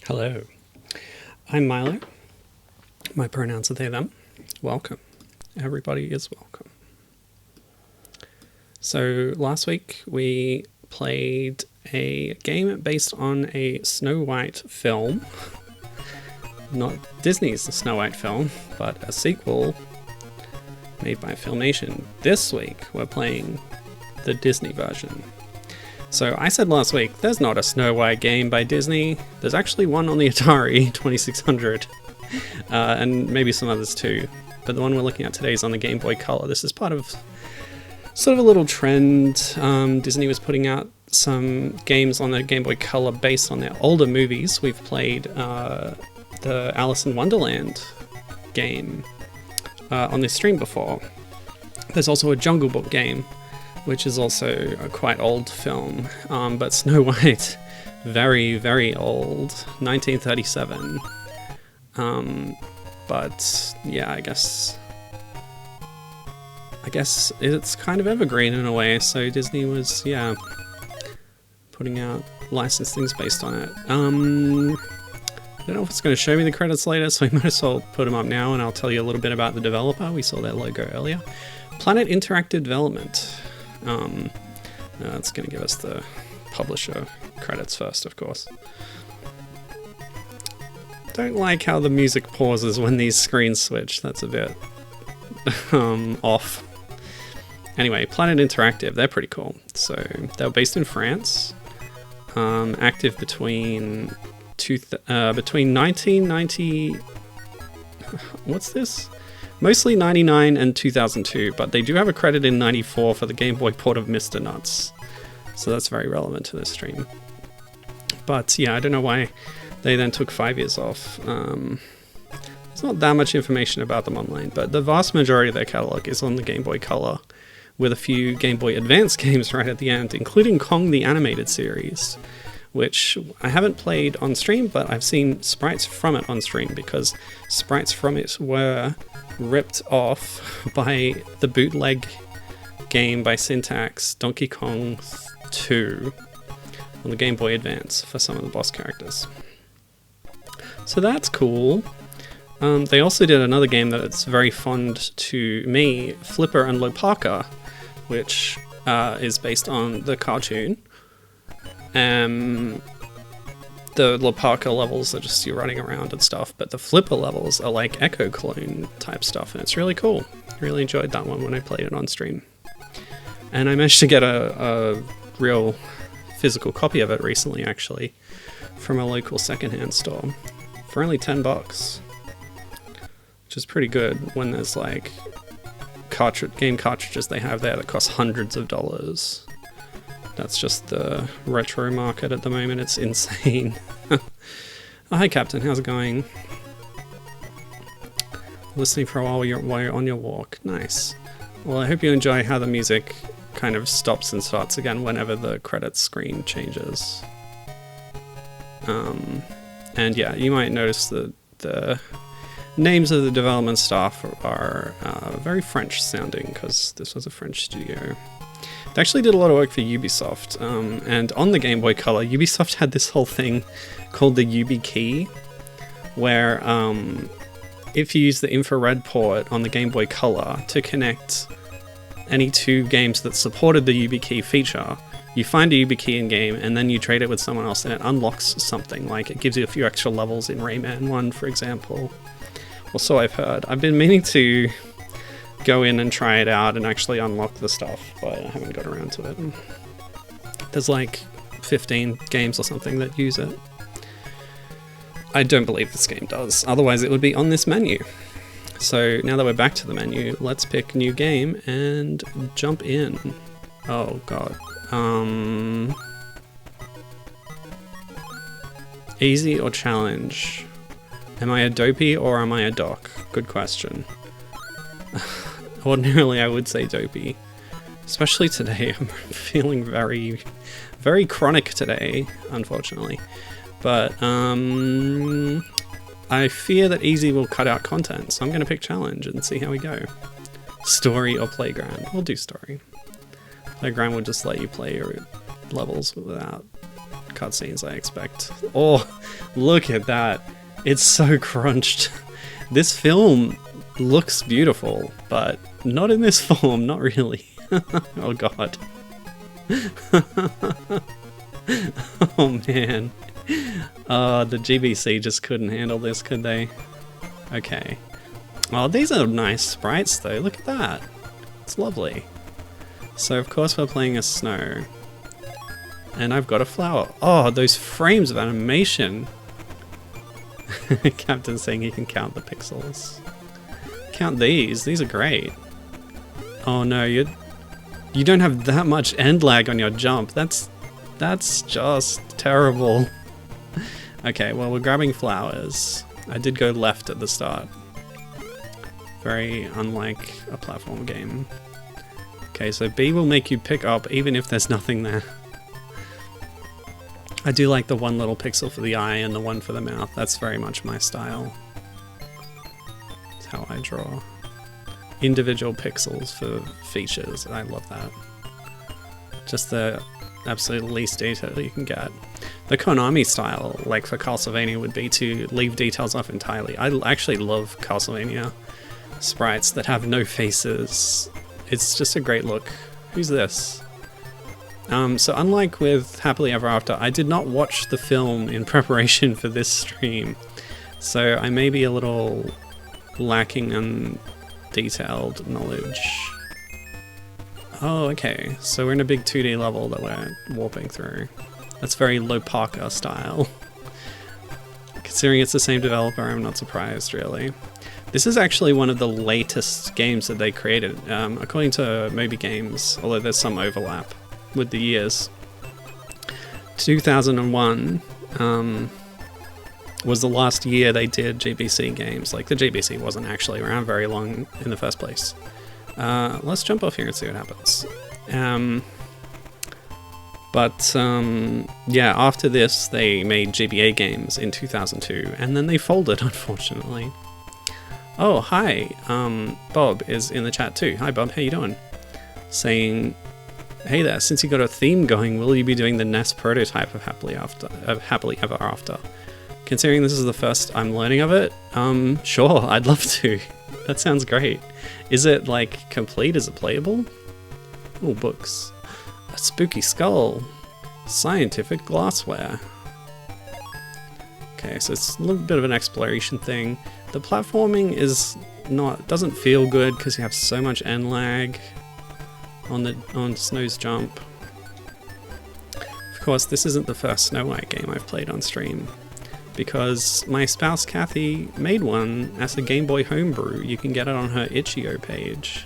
Hello, I'm Milo. My pronouns are they, them. Welcome. Everybody is welcome. So last week we played a game based on a Snow White film. Not Disney's Snow White film, but a sequel made by Filmation. This week we're playing the Disney version. So I said last week, there's not a Snow White game by Disney. There's actually one on the Atari 2600, and maybe some others too. But the one we're looking at today is on the Game Boy Color. This is part of sort of a little trend. Disney was putting out some games on the Game Boy Color based on their older movies. We've played the Alice in Wonderland game on this stream before. There's also a Jungle Book game, which is also a quite old film, but Snow White, very, very old, 1937. But yeah, I guess it's kind of evergreen in a way, so Disney was, yeah, putting out licensed things based on it. I don't know if it's going to show me the credits later, so I might as well put them up now, and I'll tell you a little bit about the developer. We saw their logo earlier. Planet Interactive Development. It's going to give us the publisher credits first, of course. Don't like how the music pauses when these screens switch. That's a bit off. Anyway, Planet Interactive, they're pretty cool. So they're based in France, active between 1990. What's this? Mostly 99 and 2002, but they do have a credit in 94 for the Game Boy port of Mr. Nuts. So that's very relevant to this stream. But yeah, I don't know why they then took 5 years off. There's not that much information about them online, but the vast majority of their catalog is on the Game Boy Color, with a few Game Boy Advance games right at the end, including Kong the Animated Series, which I haven't played on stream, but I've seen sprites from it on stream, because sprites from it were ripped off by the bootleg game by Syntax, Donkey Kong 2, on the Game Boy Advance for some of the boss characters. So that's cool. They also did another game that is very fond to me, Flipper and Lopaka, which is based on the cartoon. The Lopaka levels are just you running around and stuff, but the Flipper levels are like Echo Clone type stuff, and it's really cool. Really enjoyed that one when I played it on stream. And I managed to get a real physical copy of it recently, actually, from a local secondhand store for only $10, which is pretty good when there's like game cartridges they have there that cost hundreds of dollars. That's just the retro market at the moment. It's insane. Oh, hi, Captain. How's it going? Listening for a while while you're on your walk. Nice. Well, I hope you enjoy how the music kind of stops and starts again whenever the credits screen changes. And yeah, you might notice that the names of the development staff are very French sounding, because this was a French studio. They actually did a lot of work for Ubisoft, and on the Game Boy Color, Ubisoft had this whole thing called the UB key, where if you use the infrared port on the Game Boy Color to connect any two games that supported the UB key feature, you find a UB key in game, and then you trade it with someone else, and it unlocks something. Like, it gives you a few extra levels in Rayman 1, for example. Or so I've heard. I've been meaning to go in and try it out and actually unlock the stuff, but I haven't got around to it. There's like 15 games or something that use it. I don't believe this game does, otherwise it would be on this menu. So now that we're back to the menu, let's pick new game and jump in. Oh god. Easy or challenge? Am I a dopey or am I a doc? Good question. Ordinarily I would say dopey. Especially today, I'm feeling very, very chronic today, unfortunately. But, I fear that easy will cut out content, so I'm going to pick challenge and see how we go. Story or playground? We'll do story. Playground will just let you play your levels without cutscenes, I expect. Oh, look at that. It's so crunched. This film looks beautiful, but not in this form, not really. Oh god. Oh man. The GBC just couldn't handle this, could they? Okay. Oh, these are nice sprites though, look at that. It's lovely. So of course we're playing as snow. And I've got a flower. Oh, those frames of animation. Captain's saying he can count the pixels. Count these are great. Oh no, you don't have that much end lag on your jump. That's just terrible. Okay, well we're grabbing flowers. I did go left at the start. Very unlike a platform game. Okay, so B will make you pick up even if there's nothing there. I do like the one little pixel for the eye and the one for the mouth. That's very much my style. That's how I draw. Individual pixels for features. I love that. Just the absolute least detail you can get. The Konami style, like for Castlevania, would be to leave details off entirely. I actually love Castlevania sprites that have no faces. It's just a great look. Who's this? So unlike with Happily Ever After, I did not watch the film in preparation for this stream. So I may be a little lacking in detailed knowledge. Oh, okay. So we're in a big 2D level that we're warping through. That's very Lopaka style. Considering it's the same developer, I'm not surprised, really. This is actually one of the latest games that they created, according to Moby Games, although there's some overlap with the years. 2001 was the last year they did GBC games. Like, the GBC wasn't actually around very long in the first place. Let's jump off here and see what happens. Yeah, after this they made GBA games in 2002, and then they folded, unfortunately. Oh, hi, Bob is in the chat too. Hi Bob, how you doing? Saying, hey there, since you got a theme going, will you be doing the NES prototype of Happily Ever After? Considering this is the first I'm learning of it, sure, I'd love to. That sounds great. Is it, like, complete? Is it playable? Oh, books. A spooky skull. Scientific glassware. Okay, so it's a little bit of an exploration thing. The platforming doesn't feel good because you have so much end lag on Snow's jump. Of course, this isn't the first Snow White game I've played on stream, because my spouse Kathy made one as a Game Boy homebrew. You can get it on her itch.io page.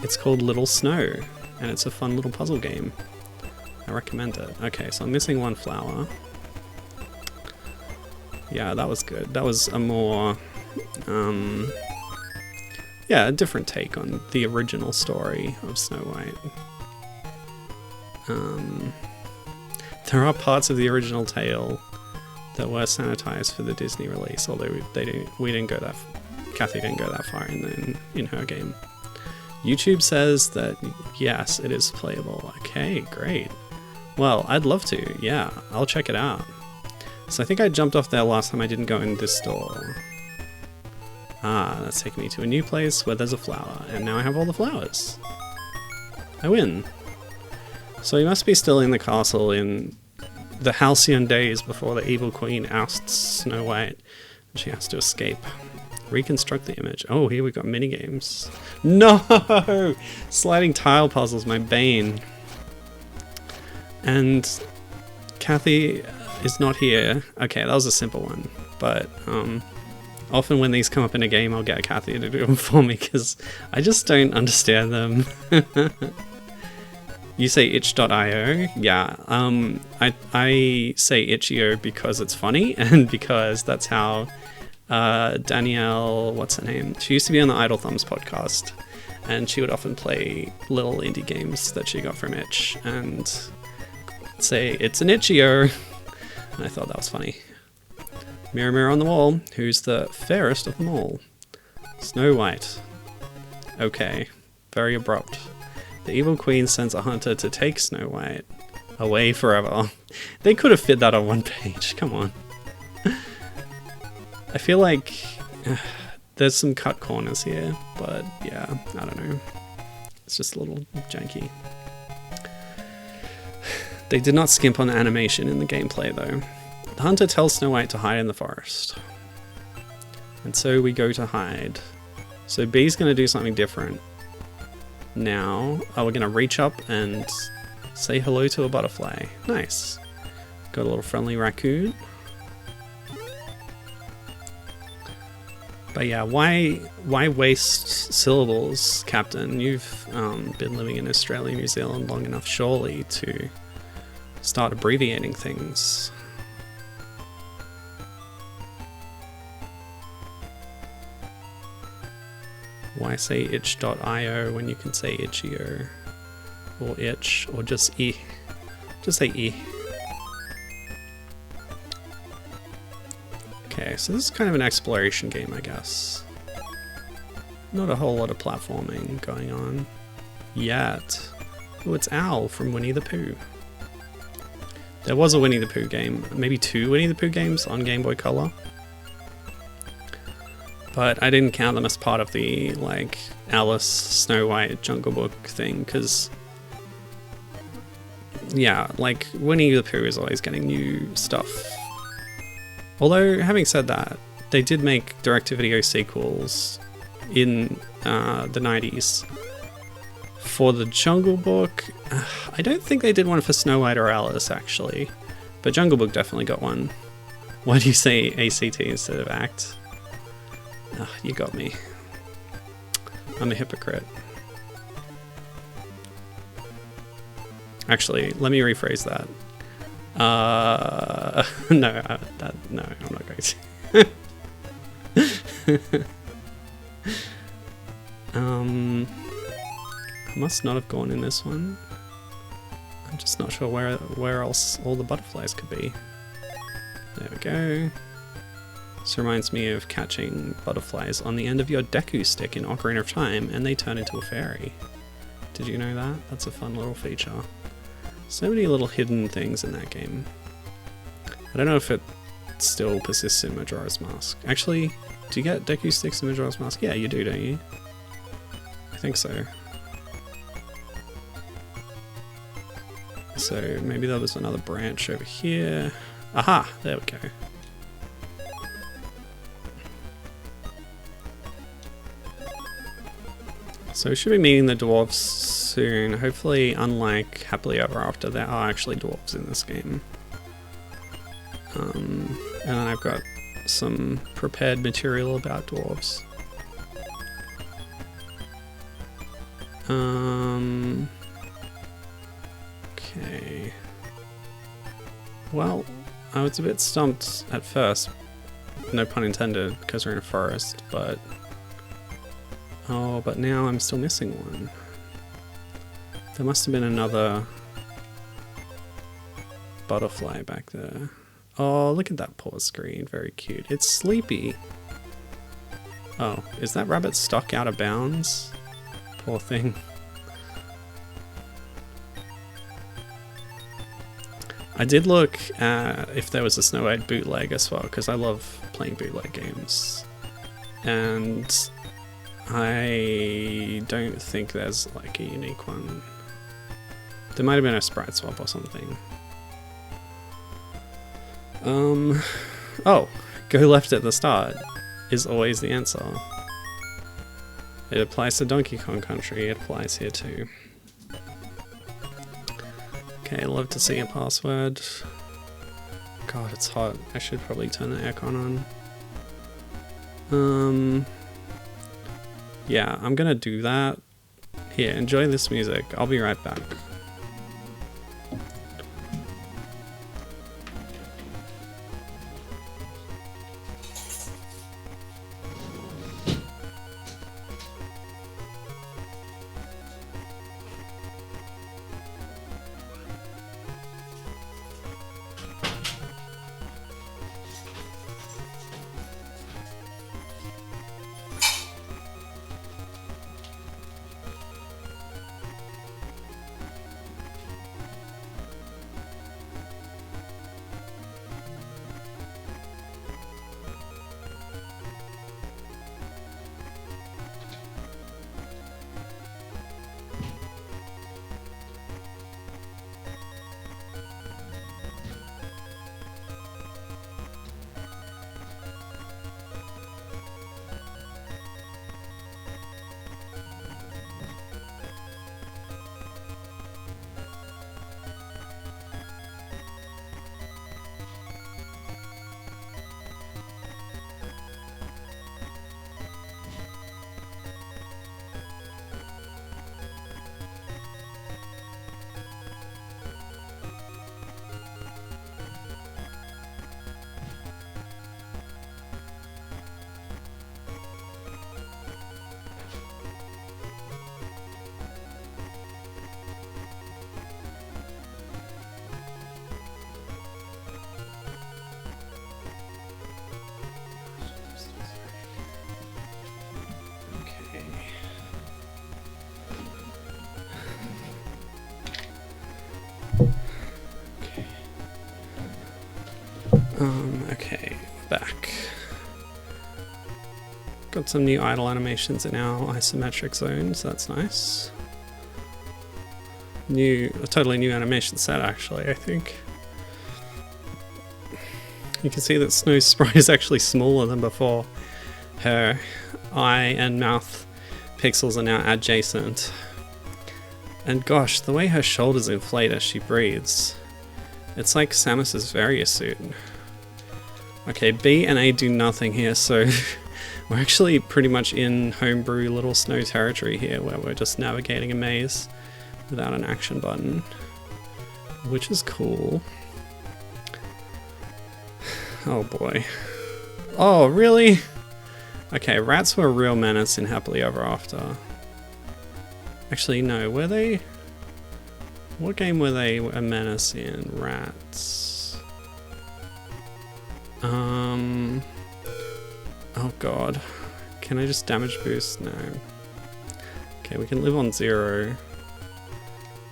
It's called Little Snow, and it's a fun little puzzle game. I recommend it. Okay, so I'm missing one flower. Yeah, that was good. That was a more, yeah, a different take on the original story of Snow White. There are parts of the original tale that were sanitized for the Disney release, although Kathy didn't go that far in her game. YouTube says that yes, it is playable. Okay, great. Well, I'd love to. Yeah, I'll check it out. So I think I jumped off there last time I didn't go in this store. Ah, that's taking me to a new place where there's a flower, and now I have all the flowers. I win. So you must be still in the castle in the halcyon days before the evil queen ousts Snow White, and she has to escape. Reconstruct the image. Oh, here we got minigames. No! Sliding tile puzzles, my bane. And Kathy is not here. Okay, that was a simple one, but often when these come up in a game, I'll get Kathy to do them for me because I just don't understand them. You say itch.io? Yeah, I say itch.io because it's funny and because that's how Danielle, what's her name? She used to be on the Idle Thumbs podcast, and she would often play little indie games that she got from itch and say, it's an itch.io. And I thought that was funny. Mirror, mirror on the wall, who's the fairest of them all? Snow White. Okay, very abrupt. The evil queen sends a hunter to take Snow White, Away forever. They could have fit that on one page. Come on. I feel like there's some cut corners here, but yeah, I don't know. It's just a little janky. They did not skimp on animation in the gameplay though. The hunter tells Snow White to hide in the forest. And so we go to hide. So B's going to do something different. Now, we're going to reach up and say hello to a butterfly. Nice. Got a little friendly raccoon. But yeah, why waste syllables, Captain? You've been living in Australia, New Zealand long enough, surely, to start abbreviating things. Why say itch.io when you can say itch.io? Or itch, or just e. Just say e. Okay, so this is kind of an exploration game, I guess. Not a whole lot of platforming going on yet. Oh, it's Owl from Winnie the Pooh. There was a Winnie the Pooh game, maybe 2 Winnie the Pooh games on Game Boy Color. But I didn't count them as part of the, like, Alice, Snow White, Jungle Book thing, because, yeah, like, Winnie the Pooh is always getting new stuff. Although, having said that, they did make direct-to-video sequels in the 90s. For the Jungle Book, I don't think they did one for Snow White or Alice, actually. But Jungle Book definitely got one. Why do you say ACT instead of ACT? You got me. I'm a hypocrite. Actually, let me rephrase that. No, I'm not going to. I must not have gone in this one. I'm just not sure where else all the butterflies could be. There we go. This reminds me of catching butterflies on the end of your Deku stick in Ocarina of Time, and they turn into a fairy. Did you know that? That's a fun little feature. So many little hidden things in that game. I don't know if it still persists in Majora's Mask. Actually, do you get Deku sticks in Majora's Mask? Yeah, you do, don't you? I think so. So maybe there was another branch over here. Aha! There we go. So we should be meeting the dwarves soon. Hopefully, unlike Happily Ever After, there are actually dwarves in this game. And then I've got some prepared material about dwarves. Okay. Well, I was a bit stumped at first, no pun intended, because we're in a forest, but... Oh, but now I'm still missing one. There must have been another butterfly back there. Oh, look at that paw screen. Very cute. It's sleepy. Oh, is that rabbit stuck out of bounds? Poor thing. I did look at if there was a Snow White bootleg as well, because I love playing bootleg games. And I don't think there's like a unique one. There might have been a sprite swap or something. Oh, go left at the start is always the answer. It applies to Donkey Kong Country, it applies here too. Okay, love to see a password. God, it's hot. I should probably turn the aircon on. Yeah, I'm gonna do that. Here, enjoy this music. I'll be right back. back. Got some new idle animations in our isometric zones, that's nice. A totally new animation set actually, I think. You can see that Snow's sprite is actually smaller than before. Her eye and mouth pixels are now adjacent. And gosh, the way her shoulders inflate as she breathes. It's like Samus's Varia suit. Okay, B and A do nothing here, so we're actually pretty much in homebrew Little Snow territory here, where we're just navigating a maze without an action button, which is cool. Oh boy. Oh, really? Okay, rats were a real menace in Happily Ever After. Actually, no, were they? What game were they a menace in? Rats. Oh god. Can I just damage boost? No. Okay, we can live on 0.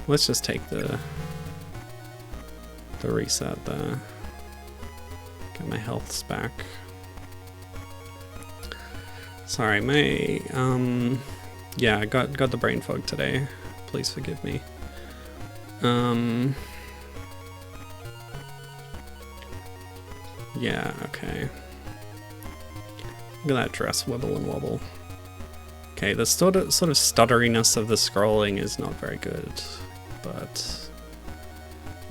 Let's just take the reset there. Get my healths back. Sorry, yeah, I got the brain fog today. Please forgive me. Yeah, okay. Look at that dress wibble and wobble. Okay, the sort of stutteriness of the scrolling is not very good, but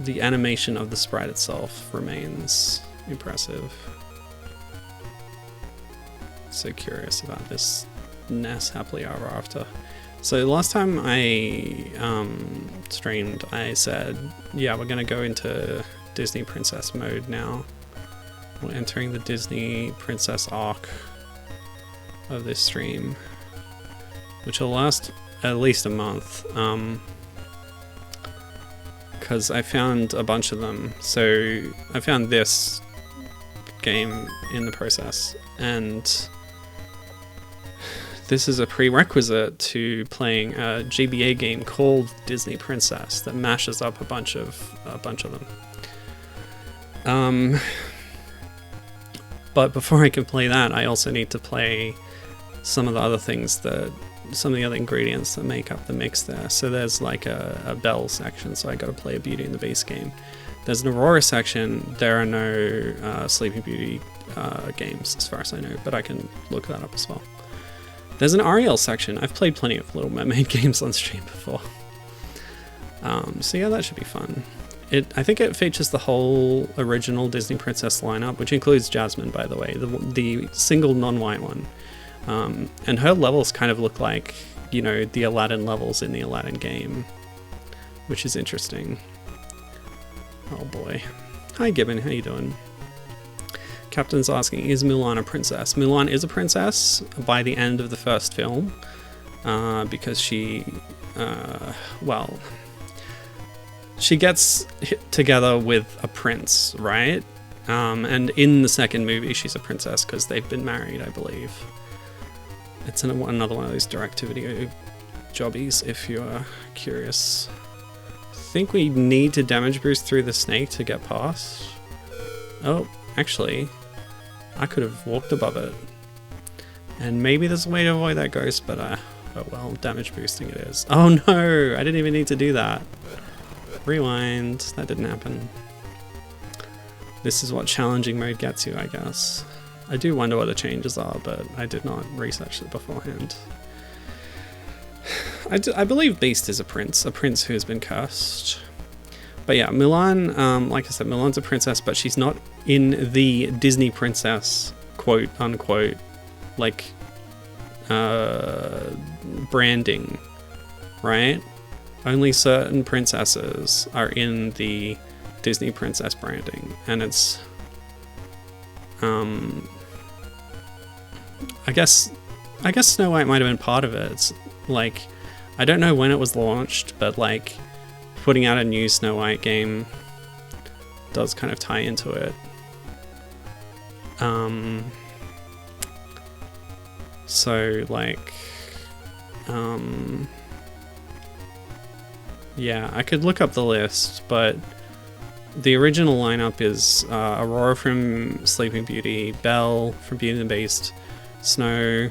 the animation of the sprite itself remains impressive. So curious about this NES Happily Ever After. So last time I streamed, I said, yeah, we're gonna go into Disney Princess mode now. We're entering the Disney Princess arc of this stream, which will last at least a month, because I found a bunch of them. So I found this game in the process, and this is a prerequisite to playing a GBA game called Disney Princess that mashes up a bunch of them. But before I can play that, I also need to play some of the other things some of the other ingredients that make up the mix there. So there's like a Belle section, so I got to play a Beauty and the Beast game. There's an Aurora section. There are no Sleeping Beauty games as far as I know, but I can look that up as well. There's an Ariel section. I've played plenty of Little Mermaid games on stream before. So yeah, that should be fun. I think it features the whole original Disney Princess lineup, which includes Jasmine, by the way, the single non-white one. And her levels kind of look like, you know, the Aladdin levels in the Aladdin game, which is interesting. Oh boy. Hi Gibbon, how you doing? Captain's asking, is Mulan a princess? Mulan is a princess by the end of the first film, because she gets together with a prince, right? And in the second movie, she's a princess because they've been married, I believe. It's another one of those direct-to-video jobbies, if you're curious. I think we need to damage boost through the snake to get past. Oh, actually, I could have walked above it. And maybe there's a way to avoid that ghost, but oh well, damage boosting it is. Oh no, I didn't even need to do that. Rewind, that didn't happen. This is what challenging mode gets you, I guess. I do wonder what the changes are, but I did not research it beforehand. I believe Beast is a prince who has been cursed. But yeah, Mulan, like I said, Mulan's a princess, but she's not in the Disney princess, quote unquote, like, branding, right? Only certain princesses are in the Disney princess branding, and it's, I guess Snow White might have been part of it. It's like, I don't know when it was launched, but like, putting out a new Snow White game does kind of tie into it. So like, yeah, I could look up the list, but the original lineup is Aurora from Sleeping Beauty, Belle from Beauty and the Beast, Snow,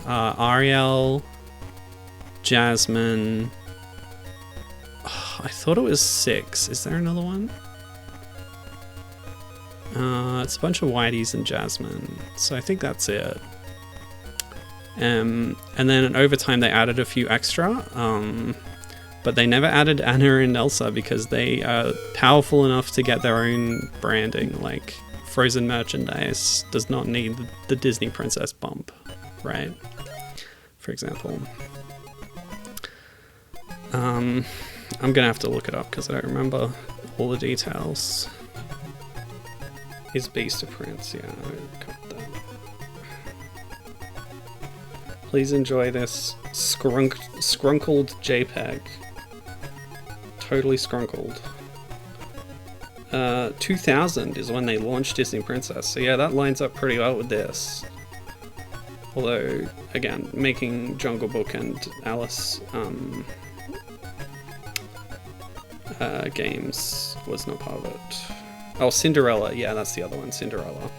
Ariel, Jasmine. Oh, I thought it was 6. Is there another one? It's a bunch of Whiteys and Jasmine, so I think that's it. And then over time they added a few extra, but they never added Anna and Elsa because they are powerful enough to get their own branding. Like Frozen merchandise does not need the Disney princess bump, right? For example. I'm gonna have to look it up because I don't remember all the details. Is Beast a prince? Yeah, I got that. Please enjoy this scrunkled JPEG. Totally scrunkled. 2000 is when they launched Disney Princess, so yeah, that lines up pretty well with this. Although, again, making Jungle Book and Alice games was not part of it. Oh, Cinderella. Yeah, that's the other one. Cinderella.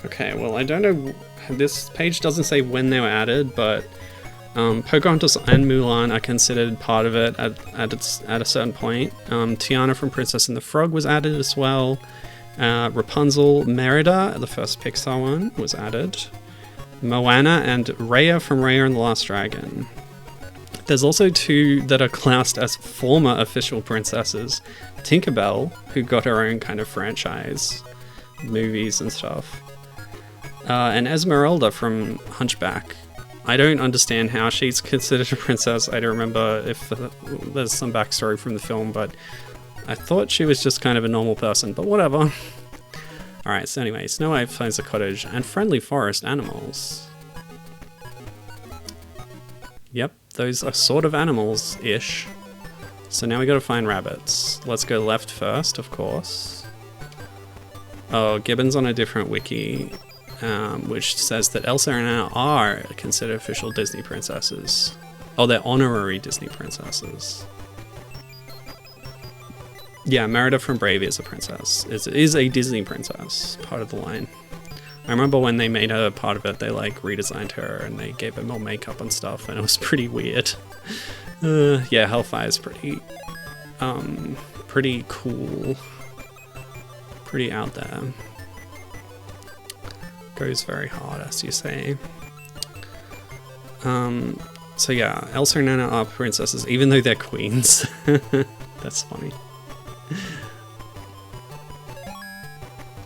Okay, well, I don't know. This page doesn't say when they were added, but Pocahontas and Mulan are considered part of it at a certain point. Tiana from Princess and the Frog was added as well. Rapunzel, Merida, the first Pixar one, was added. Moana and Raya from Raya and the Last Dragon. There's also 2 that are classed as former official princesses. Tinkerbell, who got her own kind of franchise, movies and stuff. And Esmeralda from Hunchback. I don't understand how she's considered a princess. I don't remember if there's some backstory from the film, but I thought she was just kind of a normal person, but whatever. Alright, so anyway, Snow White finds a cottage and friendly forest animals. Yep, those are sort of animals-ish. So now we gotta find rabbits. Let's go left first, of course. Oh, Gibbon's on a different wiki, which says that Elsa and Anna are considered official Disney princesses. Oh, they're honorary Disney princesses. Yeah, Merida from Brave is a princess. Is a Disney princess, part of the line. I remember when they made her part of it, they like redesigned her and they gave her more makeup and stuff, and it was pretty weird. Yeah, Hellfire's pretty cool. Pretty out there. Goes very hard, as you say. So yeah, Elsa and Anna are princesses, even though they're queens. That's funny.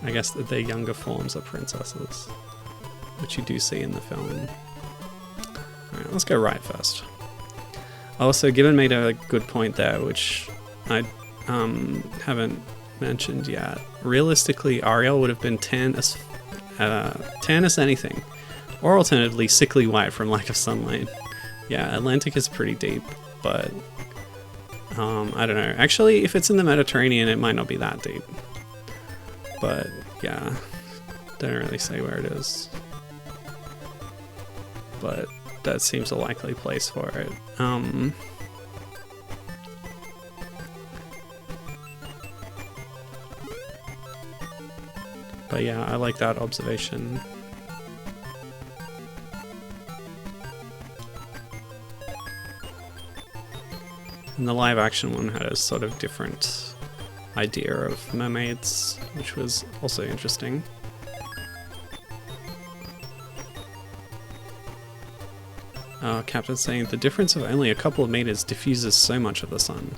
I guess that their younger forms are princesses, which you do see in the film. Alright, let's go right first. Also, Gibbon made a good point there, which I haven't mentioned yet. Realistically, Ariel would have been tan as anything, or alternatively sickly white from lack of sunlight. Yeah, Atlantic is pretty deep, but I don't know. Actually, if it's in the Mediterranean, it might not be that deep. But yeah, don't really say where it is. But that seems a likely place for it. But yeah, I like that observation. And the live action one had a sort of different idea of mermaids, which was also interesting. Captain saying the difference of only a couple of meters diffuses so much of the sun.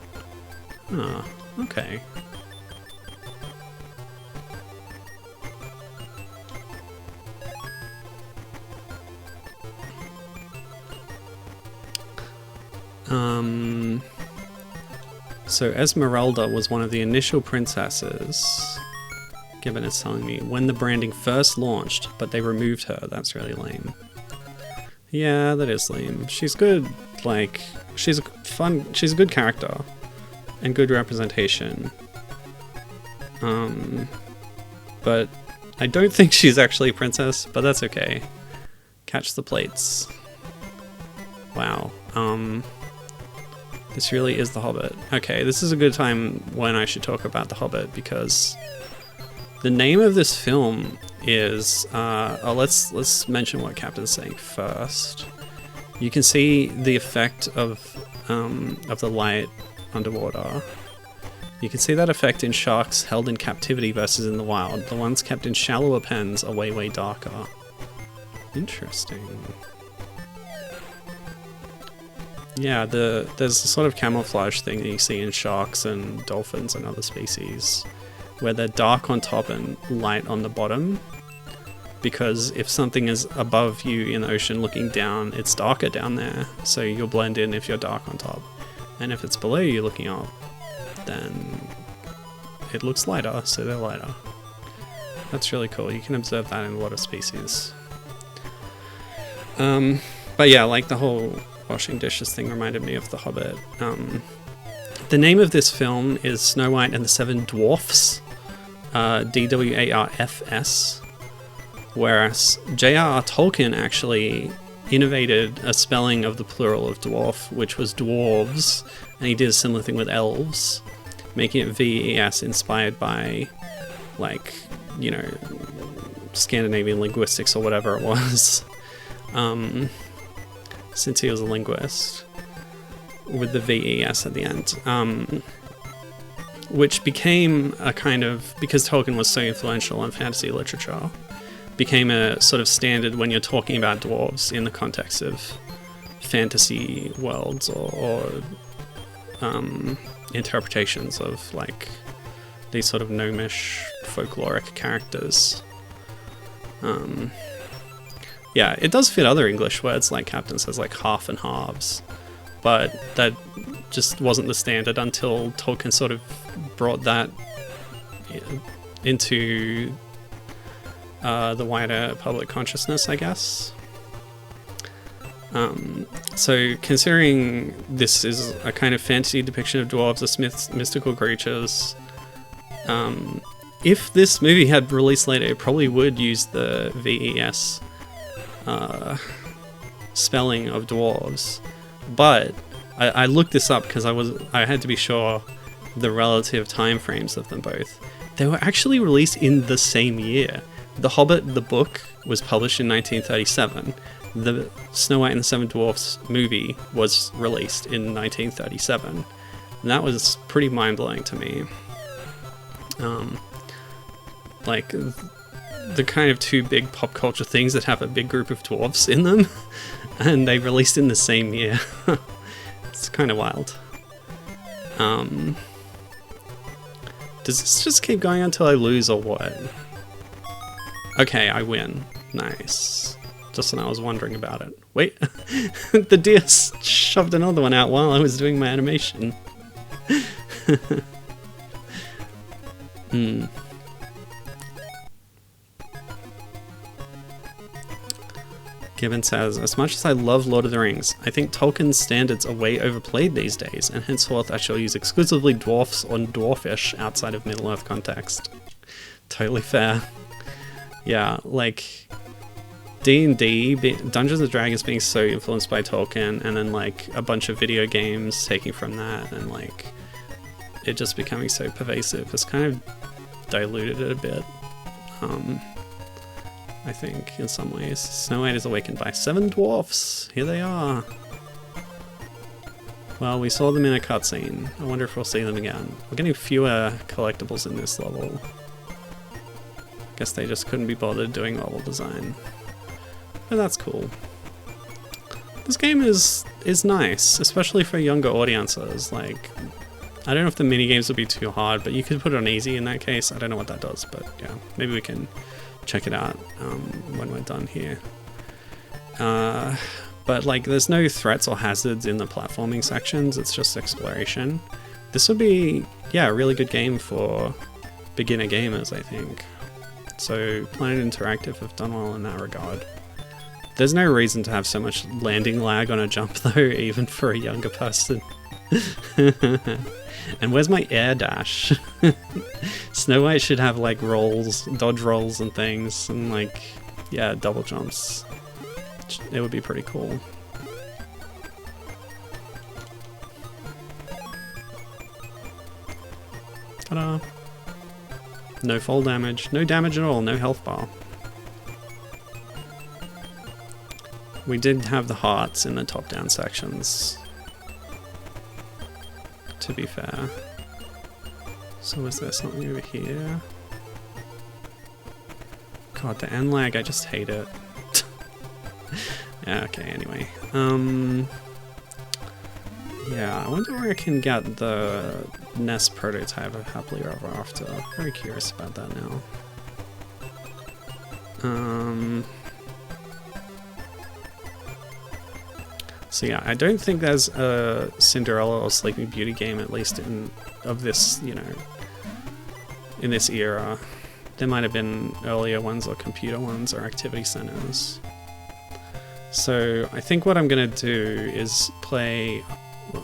Ah, okay. So Esmeralda was one of the initial princesses, Gibbon is telling me, when the branding first launched, but they removed her. That's really lame. Yeah, that is lame. She's good, like, she's a good character, and good representation. but I don't think she's actually a princess, but that's okay. Catch the plates. Wow. This really is The Hobbit. Okay, this is a good time when I should talk about The Hobbit, because the name of this film is... let's mention what Captain's saying first. You can see the effect of the light underwater. You can see that effect in sharks held in captivity versus in the wild. The ones kept in shallower pens are way, way darker. Interesting. Yeah, there's a sort of camouflage thing that you see in sharks and dolphins and other species, where they're dark on top and light on the bottom. Because if something is above you in the ocean looking down, it's darker down there, so you'll blend in if you're dark on top. And if it's below you looking up, then it looks lighter, so they're lighter. That's really cool. You can observe that in a lot of species. But yeah, like the whole washing dishes thing reminded me of The Hobbit. The name of this film is Snow White and the Seven Dwarfs, Dwarfs, whereas J.R.R. Tolkien actually innovated a spelling of the plural of dwarf, which was dwarves, and he did a similar thing with elves, making it VES, inspired by, like, you know, Scandinavian linguistics or whatever it was. Since he was a linguist, with the VES at the end, which became a kind of, because Tolkien was so influential in fantasy literature, became a sort of standard when you're talking about dwarves in the context of fantasy worlds or interpretations of, like, these sort of gnomish folkloric characters. Yeah, it does fit other English words, like Captain says, like half and halves, but that just wasn't the standard until Tolkien sort of brought that into the wider public consciousness, I guess. So considering this is a kind of fantasy depiction of dwarves as mystical creatures, if this movie had released later, it probably would use the VES spelling of dwarves, but I looked this up because I had to be sure the relative time frames of them both. They were actually released in the same year. The Hobbit, the book, was published in 1937. The Snow White and the Seven Dwarfs movie was released in 1937. And that was pretty mind-blowing to me. Like, the kind of two big pop culture things that have a big group of dwarfs in them, and they released in the same year. It's kind of wild. Does this just keep going until I lose or what? Okay, I win. Nice. Just when I was wondering about it. Wait, the deer shoved another one out while I was doing my animation. Gibbon says, as much as I love Lord of the Rings, I think Tolkien's standards are way overplayed these days, and henceforth I shall use exclusively dwarfs or dwarfish outside of Middle-earth context. Totally fair. Yeah, like, D&D, Dungeons & Dragons being so influenced by Tolkien, and then, like, a bunch of video games taking from that, and, like, it just becoming so pervasive has kind of diluted it a bit. I think, in some ways. Snow White is awakened by 7 dwarfs. Here they are. Well, we saw them in a cutscene. I wonder if we'll see them again. We're getting fewer collectibles in this level. Guess they just couldn't be bothered doing level design. But that's cool. This game is nice, especially for younger audiences. Like, I don't know if the minigames would be too hard, but you could put it on easy in that case. I don't know what that does, but yeah, maybe we can check it out when we're done here. But like, there's no threats or hazards in the platforming sections, it's just exploration. This would be, yeah, a really good game for beginner gamers, I think. So Planet Interactive have done well in that regard. There's no reason to have so much landing lag on a jump though, even for a younger person. And where's my air dash? Snow White should have like rolls, dodge rolls and things, and like, yeah, double jumps. It would be pretty cool. Ta-da! No fall damage, no damage at all, no health bar. We did have the hearts in the top-down sections, to be fair. So is there something over here? God, the end lag, I just hate it. Yeah, okay, anyway. Yeah, I wonder where I can get the NES prototype of Happily Ever After. Very curious about that now. So yeah, I don't think there's a Cinderella or Sleeping Beauty game, at least of this, you know, in this era. There might have been earlier ones or computer ones or activity centers. So I think what I'm gonna do is play,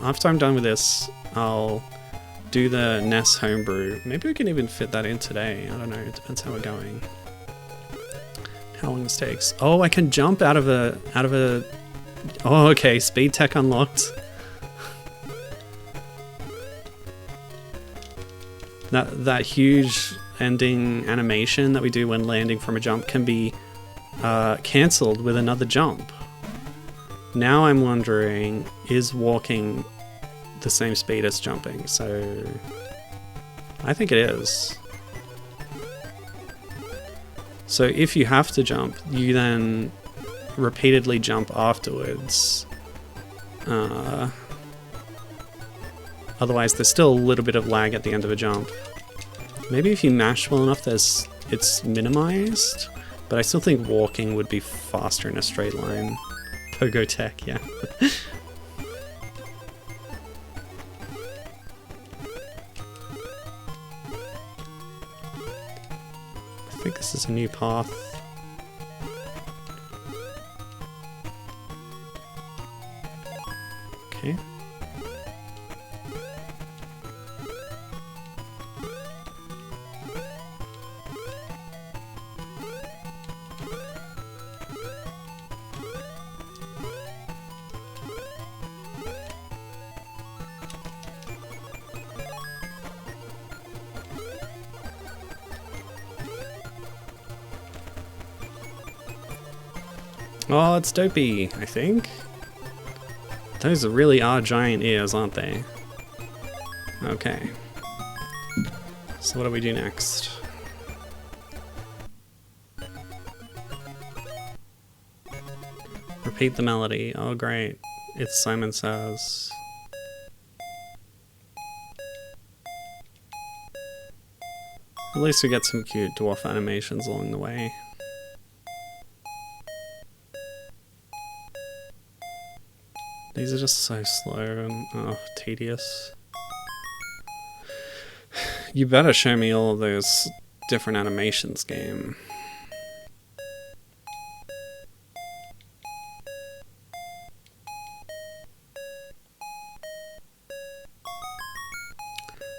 after I'm done with this, I'll do the NES homebrew. Maybe we can even fit that in today. I don't know, it depends how we're going. How long this takes. Oh, I can jump out of a oh, okay, speed tech unlocked. That huge ending animation that we do when landing from a jump can be cancelled with another jump. Now I'm wondering, is walking the same speed as jumping? So I think it is. So if you have to jump, you then repeatedly jump afterwards. Otherwise there's still a little bit of lag at the end of a jump. Maybe if you mash well enough it's minimized, but I still think walking would be faster in a straight line. Pogo tech, yeah. I think this is a new path. Okay. Oh, it's Dopey, I think. Those really are giant ears, aren't they? Okay. So what do we do next? Repeat the melody. Oh, great. It's Simon Says. At least we get some cute dwarf animations along the way. These are just so slow and tedious. You better show me all of those different animations, game.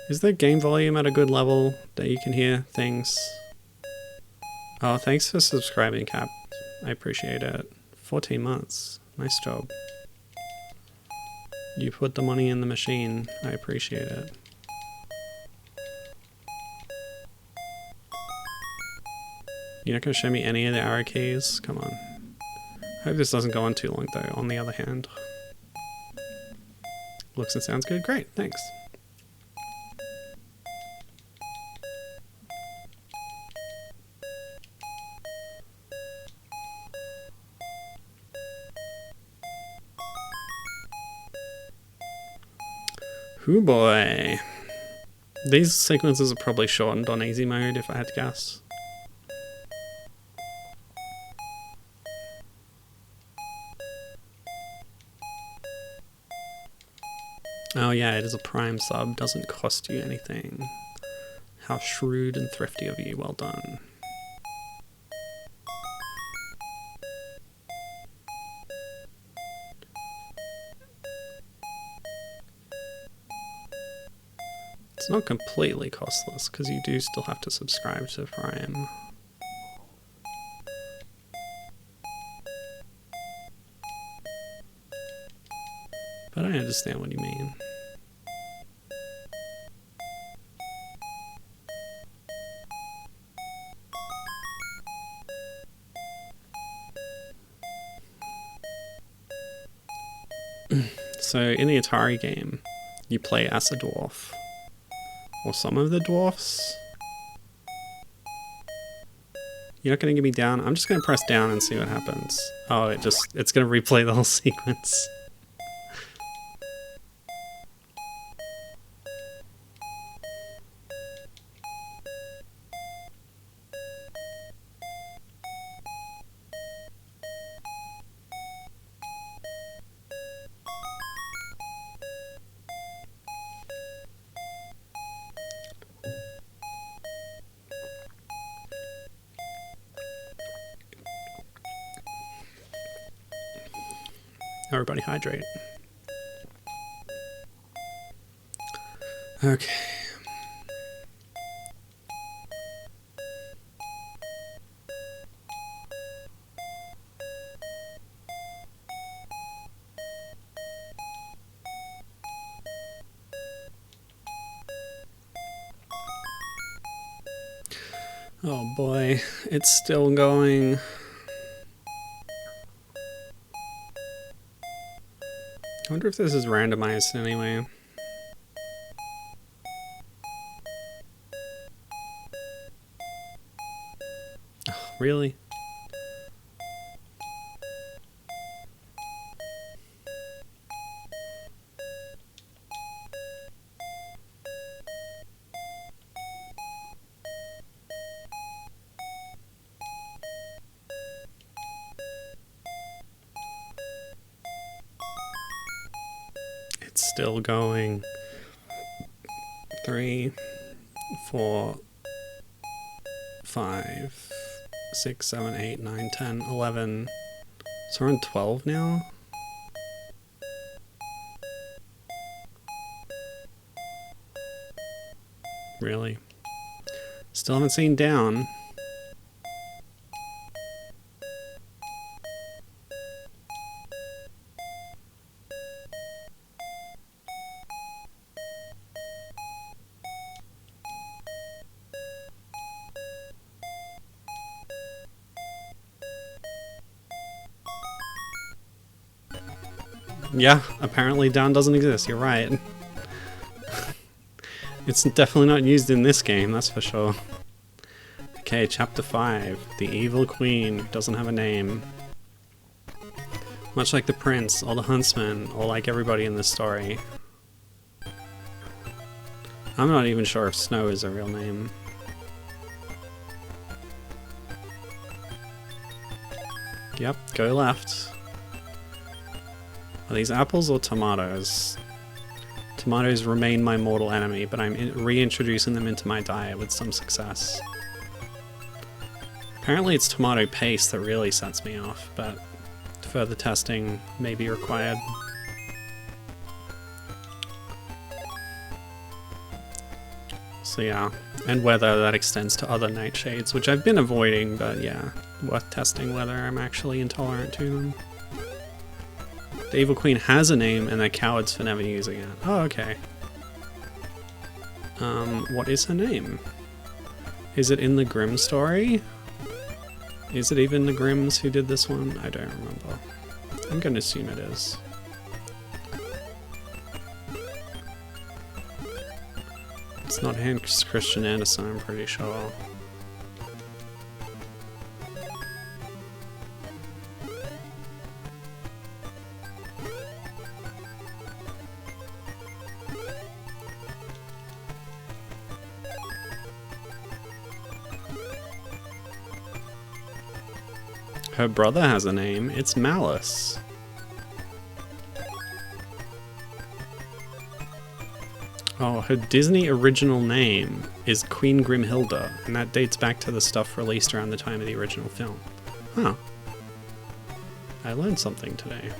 Is the game volume at a good level that you can hear things? Oh, thanks for subscribing, Cap. I appreciate it. 14 months. Nice job. You put the money in the machine. I appreciate it. You're not going to show me any of the arrow keys? Come on. I hope this doesn't go on too long though, on the other hand. Looks and sounds good. Great, thanks. Hoo boy. These sequences are probably shortened on easy mode if I had to guess. Oh yeah, it is a Prime sub, doesn't cost you anything. How shrewd and thrifty of you, well done. It's not completely costless because you do still have to subscribe to Prime. But I understand what you mean. So in the Atari game, you play as a dwarf. Or some of the dwarfs. You're not going to give me down? I'm just going to press down and see what happens. Oh, it's going to replay the whole sequence. Everybody hydrate. Okay. Oh boy, it's still going. I wonder if this is randomized anyway. Oh, really? It's still going. 3, 4, 5, 6, 7, 8, 9, 10, 11. So we're on 12 now? Really? Still haven't seen down. Yeah, apparently down doesn't exist, you're right. It's definitely not used in this game, that's for sure. Okay, chapter 5. The Evil Queen, who doesn't have a name. Much like the prince, or the huntsman, or like everybody in this story. I'm not even sure if Snow is a real name. Yep, go left. Are these apples or tomatoes? Tomatoes remain my mortal enemy, but I'm reintroducing them into my diet with some success. Apparently it's tomato paste that really sets me off, but further testing may be required. So yeah, and whether that extends to other nightshades, which I've been avoiding, but yeah, worth testing whether I'm actually intolerant to them. The Evil Queen has a name, and they're cowards for never using it. Oh, okay. What is her name? Is it in the Grimm story? Is it even the Grimms who did this one? I don't remember. I'm gonna assume it is. It's not Hans Christian Andersen, I'm pretty sure. Her brother has a name. It's Malice. Oh, her Disney original name is Queen Grimhilda, and that dates back to the stuff released around the time of the original film. Huh. I learned something today.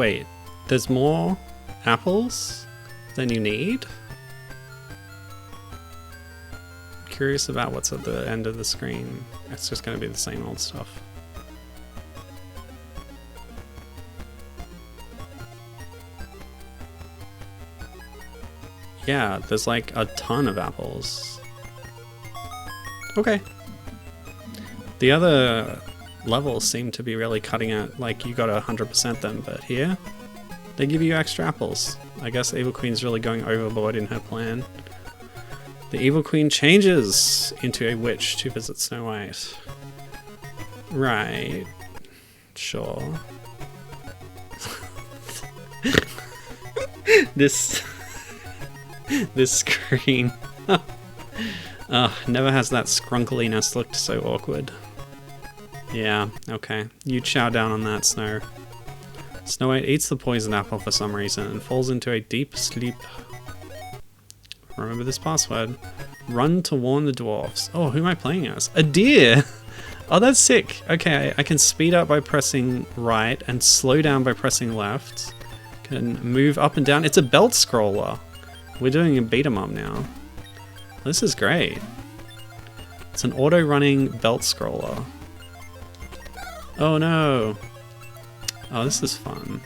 Wait, there's more apples than you need? Curious about what's at the end of the screen. It's just going to be the same old stuff. Yeah, there's like a ton of apples. Okay. The other levels seem to be really cutting it, like you gotta 100% them, but here, they give you extra apples. I guess Evil Queen's really going overboard in her plan. The Evil Queen changes into a witch to visit Snow White. Right. Sure. This screen. Never has that scrunkliness looked so awkward. Yeah, okay. You chow down on that, Snow. Snow White eats the poison apple for some reason and falls into a deep sleep. Remember this password. Run to warn the dwarfs. Oh, who am I playing as? A deer! Oh, that's sick. Okay, I can speed up by pressing right and slow down by pressing left. Can move up and down. It's a belt scroller. We're doing a beat 'em up now. This is great. It's an auto-running belt scroller. Oh no. Oh, this is fun.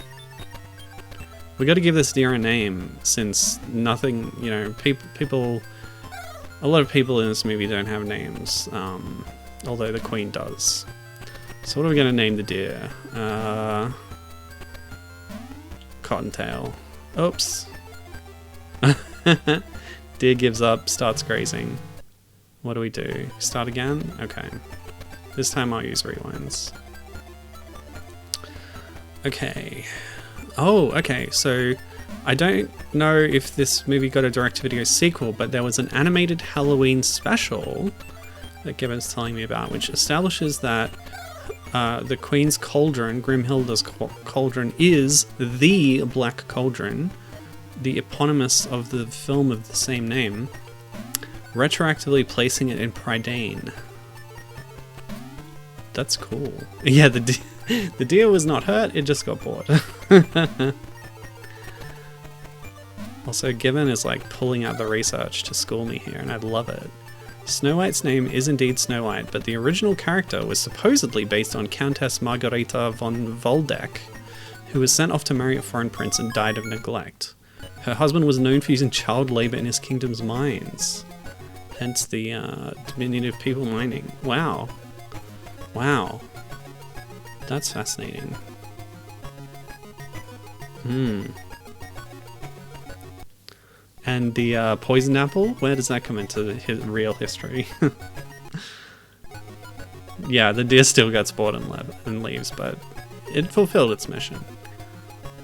We got to give this deer a name, since nothing, you know, people, a lot of people in this movie don't have names, although the queen does. So what are we going to name the deer? Cottontail. Oops. Deer gives up, starts grazing. What do we do? Start again? Okay. This time I'll use rewinds. Okay. Oh, okay, so I don't know if this movie got a direct-to-video sequel, but there was an animated Halloween special that Gibbon's telling me about, which establishes that the Queen's Cauldron, Grimhilda's Cauldron, is the Black Cauldron, the eponymous of the film of the same name, retroactively placing it in Prydain. That's cool. Yeah, the deer was not hurt, it just got bored. Also, Gibbon is like pulling out the research to school me here, and I love it. Snow White's name is indeed Snow White, but the original character was supposedly based on Countess Margareta von Waldeck, who was sent off to marry a foreign prince and died of neglect. Her husband was known for using child labor in his kingdom's mines, hence the diminutive people mining. Wow. Wow. That's fascinating. And the poison apple, where does that come into real history? Yeah, the deer still gets bored and leaves, but it fulfilled its mission.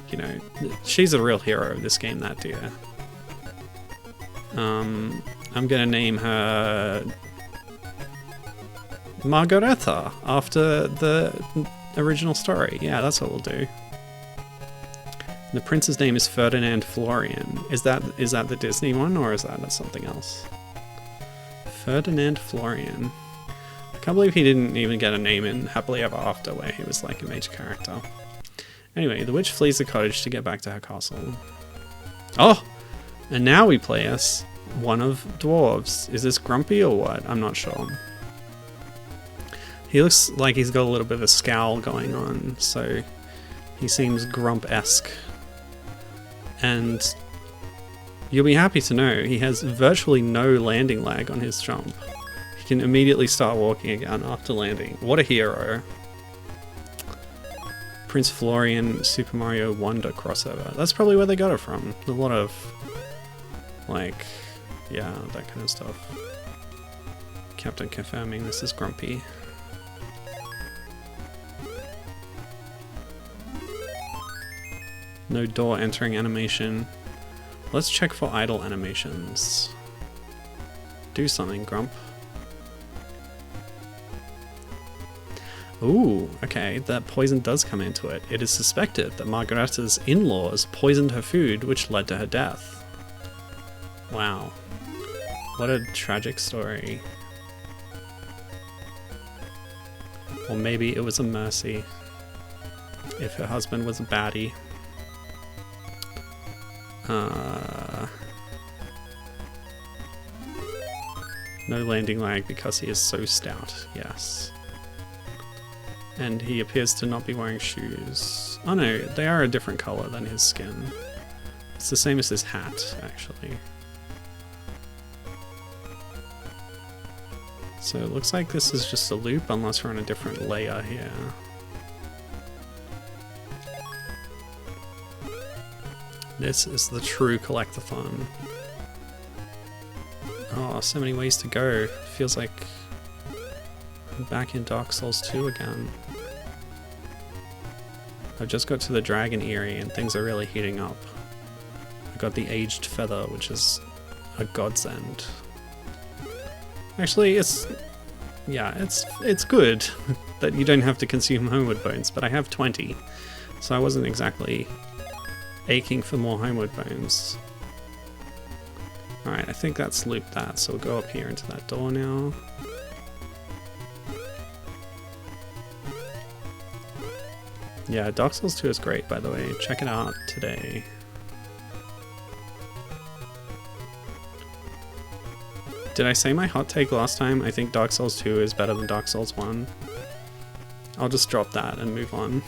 You know, she's a real hero of this game, that deer. I'm gonna name her Margareta, after the original story. Yeah, that's what we'll do. The prince's name is Ferdinand Florian. Is that the Disney one, or is that something else? Ferdinand Florian. I can't believe he didn't even get a name in Happily Ever After, where he was like a major character. Anyway, the witch flees the cottage to get back to her castle. Oh! And now we play as one of dwarves. Is this Grumpy or what? I'm not sure. He looks like he's got a little bit of a scowl going on, so he seems Grump-esque. And you'll be happy to know he has virtually no landing lag on his jump. He can immediately start walking again after landing. What a hero. Prince Florian Super Mario Wonder crossover. That's probably where they got it from. A lot of, like, yeah, that kind of stuff. Captain confirming this is Grumpy. No door entering animation. Let's check for idle animations. Do something, Grump. Ooh, okay, that poison does come into it. It is suspected that Margareta's in-laws poisoned her food, which led to her death. Wow. What a tragic story. Or maybe it was a mercy, if her husband was a baddie. No landing lag because he is so stout, yes. And he appears to not be wearing shoes. Oh no, they are a different color than his skin. It's the same as his hat, actually. So it looks like this is just a loop unless we're on a different layer here. This is the true collectathon. Oh, so many ways to go. Feels like I'm back in Dark Souls 2 again. I've just got to the dragon area and things are really heating up. I got the aged feather, which is a godsend. Actually, it's good that you don't have to consume homeward bones, but I have 20, so I wasn't exactly aching for more homeward bones. Alright, I think that's looped that, so we'll go up here into that door now. Yeah, Dark Souls 2 is great, by the way. Check it out today. Did I say my hot take last time? I think Dark Souls 2 is better than Dark Souls 1. I'll just drop that and move on.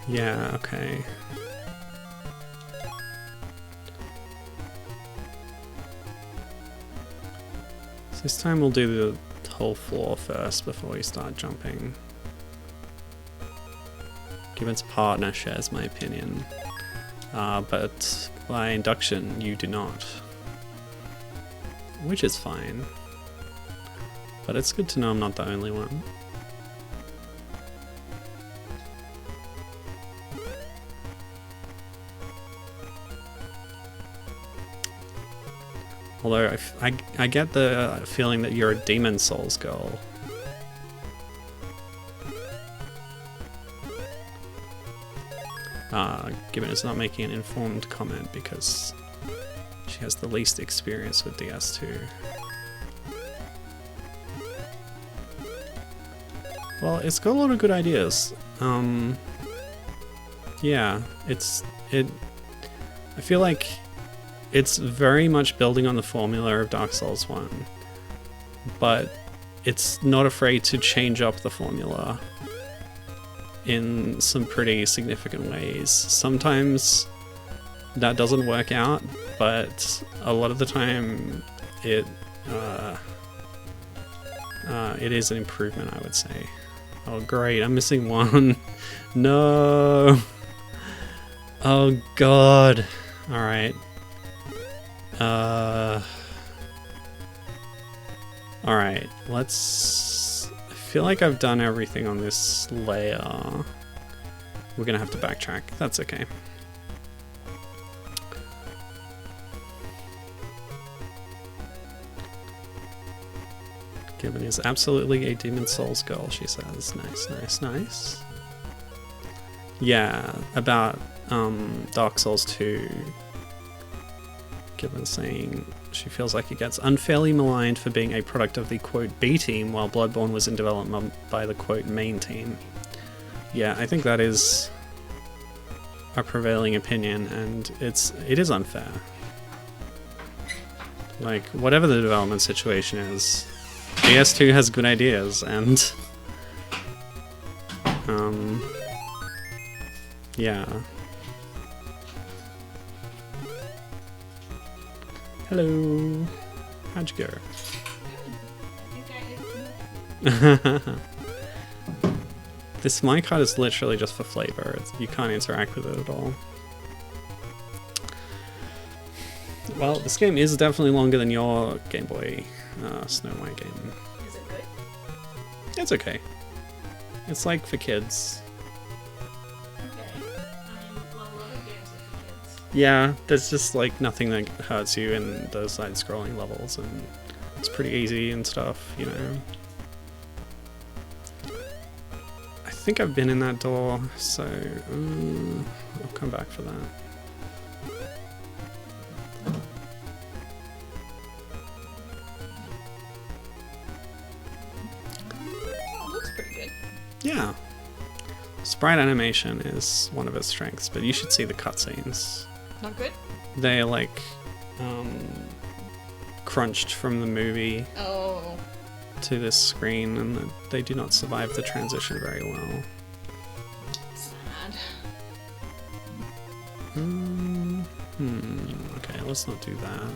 Yeah, okay. So this time we'll do the whole floor first before we start jumping. Gibbon's partner shares my opinion, but by induction you do not. Which is fine. But it's good to know I'm not the only one. Although I get the feeling that you're a Demon Souls girl. Gibbon is not making an informed comment because she has the least experience with DS2. Well, it's got a lot of good ideas. Yeah, I feel like it's very much building on the formula of Dark Souls 1, but it's not afraid to change up the formula in some pretty significant ways. Sometimes that doesn't work out, but a lot of the time it is an improvement, I would say. Oh great, I'm missing one. No. Oh god. Alright. Alright, let's... I feel like I've done everything on this layer. We're gonna have to backtrack. That's okay. Gibbon is absolutely a Demon Souls girl, she says. Nice, nice, nice. Yeah, about Dark Souls 2. Gibbon saying she feels like it gets unfairly maligned for being a product of the quote B team while Bloodborne was in development by the quote main team. Yeah, I think that is a prevailing opinion, and it is unfair. Like, whatever the development situation is, DS2 has good ideas, and yeah. Hello. How'd you go? This minecart is literally just for flavor. You can't interact with it at all. Well, this game is definitely longer than your Game Boy Snow White game. Is it good? It's okay. It's like for kids. Yeah, there's just like nothing that hurts you in the side-scrolling levels, and it's pretty easy and stuff, you know. I think I've been in that door, so I'll come back for that. Oh, it looks pretty good. Yeah. Sprite animation is one of its strengths, but you should see the cutscenes. Not good? They're like crunched from the movie Oh. to this screen, and they do not survive the transition very well. Sad. Okay, let's not do that.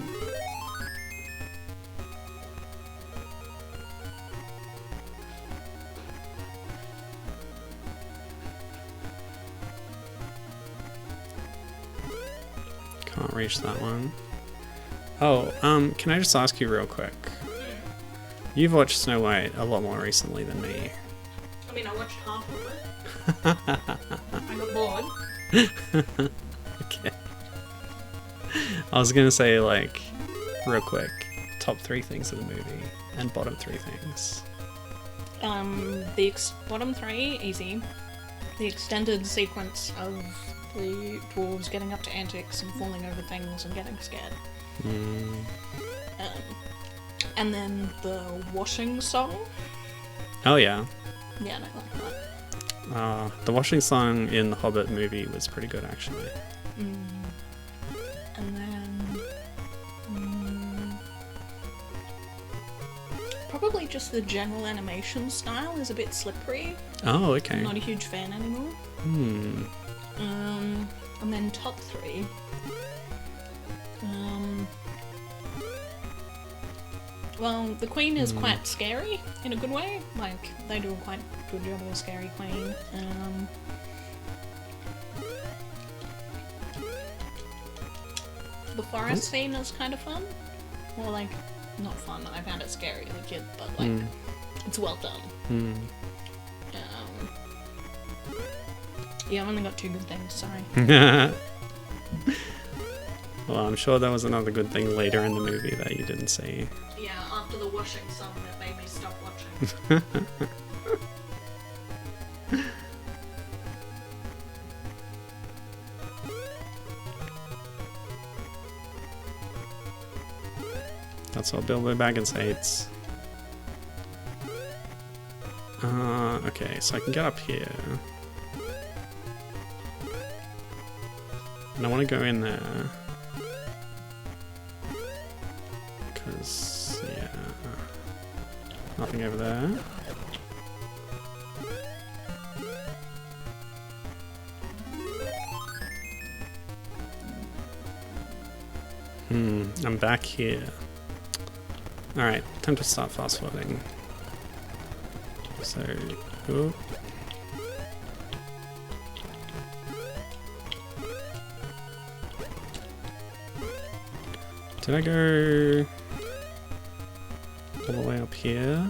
Can't reach that one. Oh, can I just ask you real quick? You've watched Snow White a lot more recently than me. I mean, I watched half of it. I got bored. Okay. I was gonna say, like, real quick, top 3 things of the movie and bottom 3 things. Bottom 3, easy. The extended sequence of the dwarves getting up to antics and falling over things and getting scared. And then the washing song. Oh yeah. Yeah, I like that. The washing song in the Hobbit movie was pretty good, actually. And then probably just the general animation style is a bit slippery. Oh, okay. I'm not a huge fan anymore. And then top 3. Well, the Queen is quite scary in a good way. Like, they do a quite good job of a scary Queen. The forest scene is kind of fun. Well, like, not fun. I found it scary as a kid, but like, it's well done. Yeah, I've only got 2 good things, sorry. Well, I'm sure there was another good thing later in the movie that you didn't see. Yeah, after the washing song that made me stop watching. That's what Bilbo Baggins hates. Okay, so I can get up here. And I want to go in there. Because, yeah. Nothing over there. I'm back here. Alright, time to start fast forwarding. So, oh. Did I go all the way up here?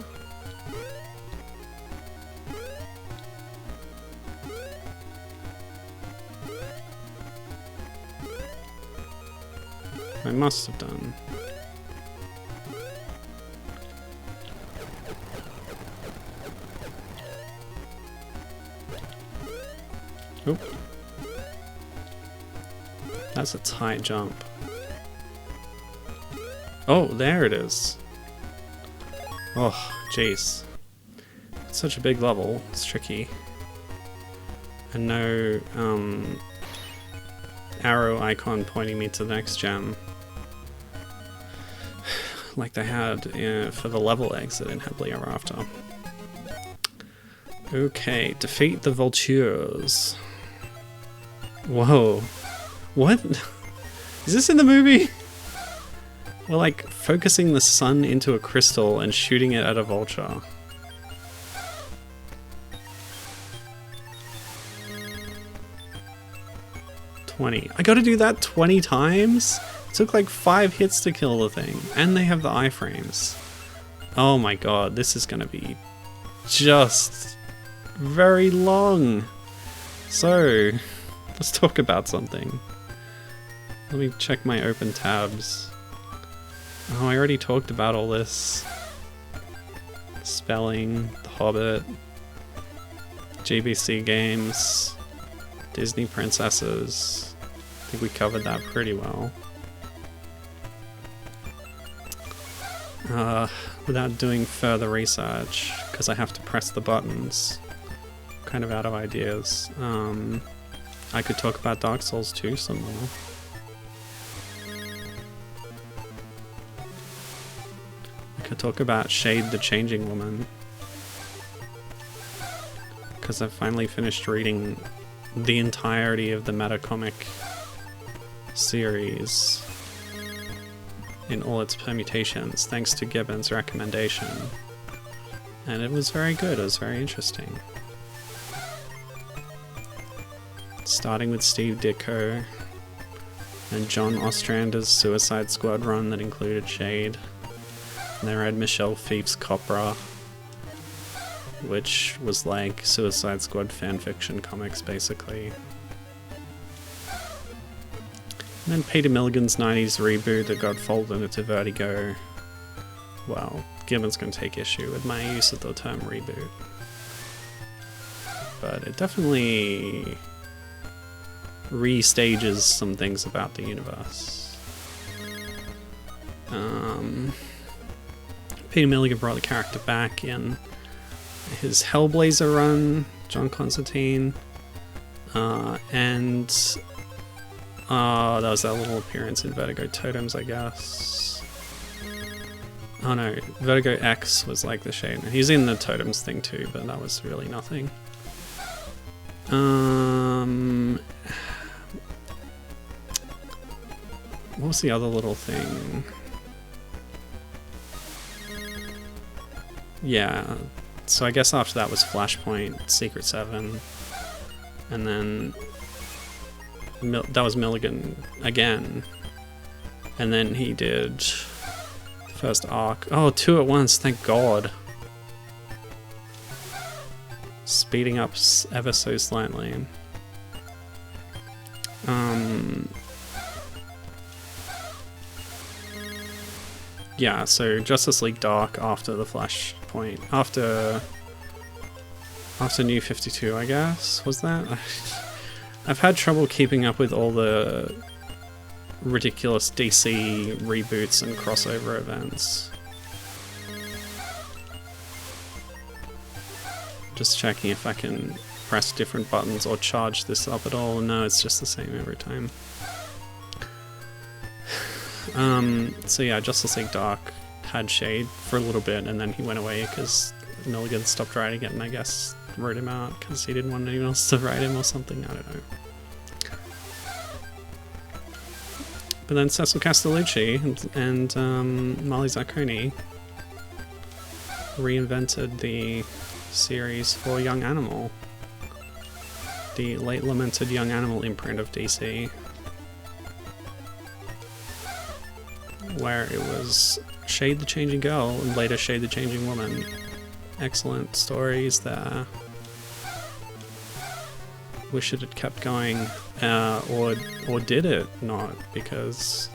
I must have done. Oh. That's a tight jump. Oh, there it is. Oh, jeez. It's such a big level. It's tricky. And no arrow icon pointing me to the next gem. Like they had for the level exit in Happily Ever After. Okay, defeat the vultures. Whoa. What? Is this in the movie? We're like focusing the sun into a crystal and shooting it at a vulture. I gotta do that 20 times? It took like 5 hits to kill the thing. And they have the iframes. Oh my god, this is gonna be just very long. So, let's talk about something. Let me check my open tabs. Oh, I already talked about all this. Spelling, The Hobbit, GBC games, Disney princesses. I think we covered that pretty well. Without doing further research, because I have to press the buttons. kind of out of ideas. I could talk about Dark Souls 2 some more. I could talk about Shade the Changing Woman. Because I've finally finished reading the entirety of the Metacomic series in all its permutations, thanks to Gibbon's recommendation. And it was very good, it was very interesting. Starting with Steve Ditko and John Ostrander's Suicide Squad run that included Shade. And then I read Michelle Fief's Copra, which was like Suicide Squad fanfiction comics, basically. And then Peter Milligan's 90s reboot that got folded into Vertigo. Well, Gibbon's going to take issue with my use of the term reboot. But it definitely restages some things about the universe. Peter Milligan brought the character back in his Hellblazer run, John Constantine, and that was that little appearance in Vertigo Totems, I guess. Oh no, Vertigo X was like the Shade. He's in the Totems thing too, but that was really nothing. What was the other little thing? Yeah, so I guess after that was Flashpoint, Secret 7, and then that was Milligan again, and then he did the first arc. Oh, 2 at once, thank God. Speeding up ever so slightly. Yeah, so Justice League Dark after the Flashpoint, after New 52, I guess, was that? I've had trouble keeping up with all the ridiculous DC reboots and crossover events. Just checking if I can press different buttons or charge this up at all. No, it's just the same every time. So yeah, Justice League Dark had Shade for a little bit, and then he went away because Milligan stopped writing it, and I guess wrote him out because he didn't want anyone else to write him or something, I don't know. But then Cecil Castellucci and Molly Zacconi reinvented the series for Young Animal, the late lamented Young Animal imprint of DC, where it was Shade the Changing Girl and later Shade the Changing Woman. Excellent stories there. Wish it had kept going, or did it not, because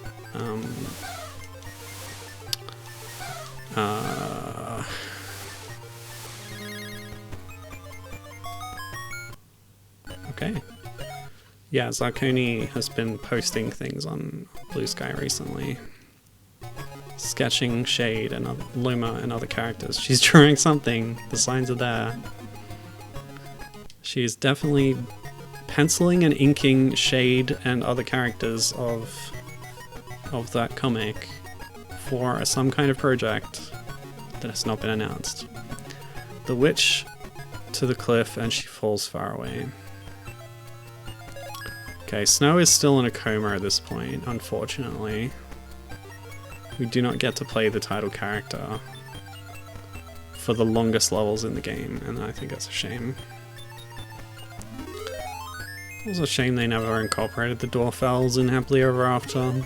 okay. Yeah, Zacconi has been posting things on Blue Sky recently. Sketching Shade and Luma and other characters. She's drawing something. The signs are there. She is definitely penciling and inking Shade and other characters of that comic for some kind of project that has not been announced. The witch to the cliff and she falls far away. Okay, Snow is still in a coma at this point, unfortunately. We do not get to play the title character for the longest levels in the game, and I think that's a shame. It was a shame they never incorporated the Dwarfelles in Happily Ever After.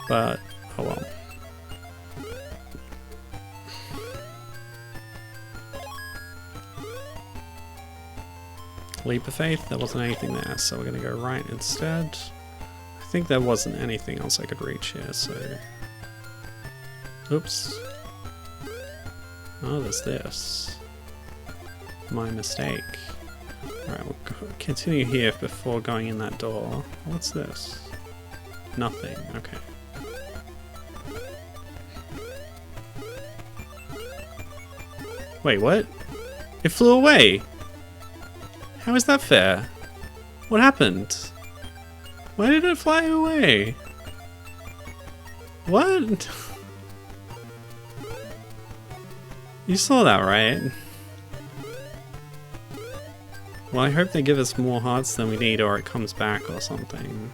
But, oh well. Leap of Faith, there wasn't anything there, so we're gonna go right instead. I think there wasn't anything else I could reach here, so... Oops. Oh, there's this. My mistake. Alright, we'll continue here before going in that door. What's this? Nothing, okay. Wait, what? It flew away! How is that fair? What happened? Why did it fly away? What? You saw that, right? Well, I hope they give us more hearts than we need, or it comes back or something.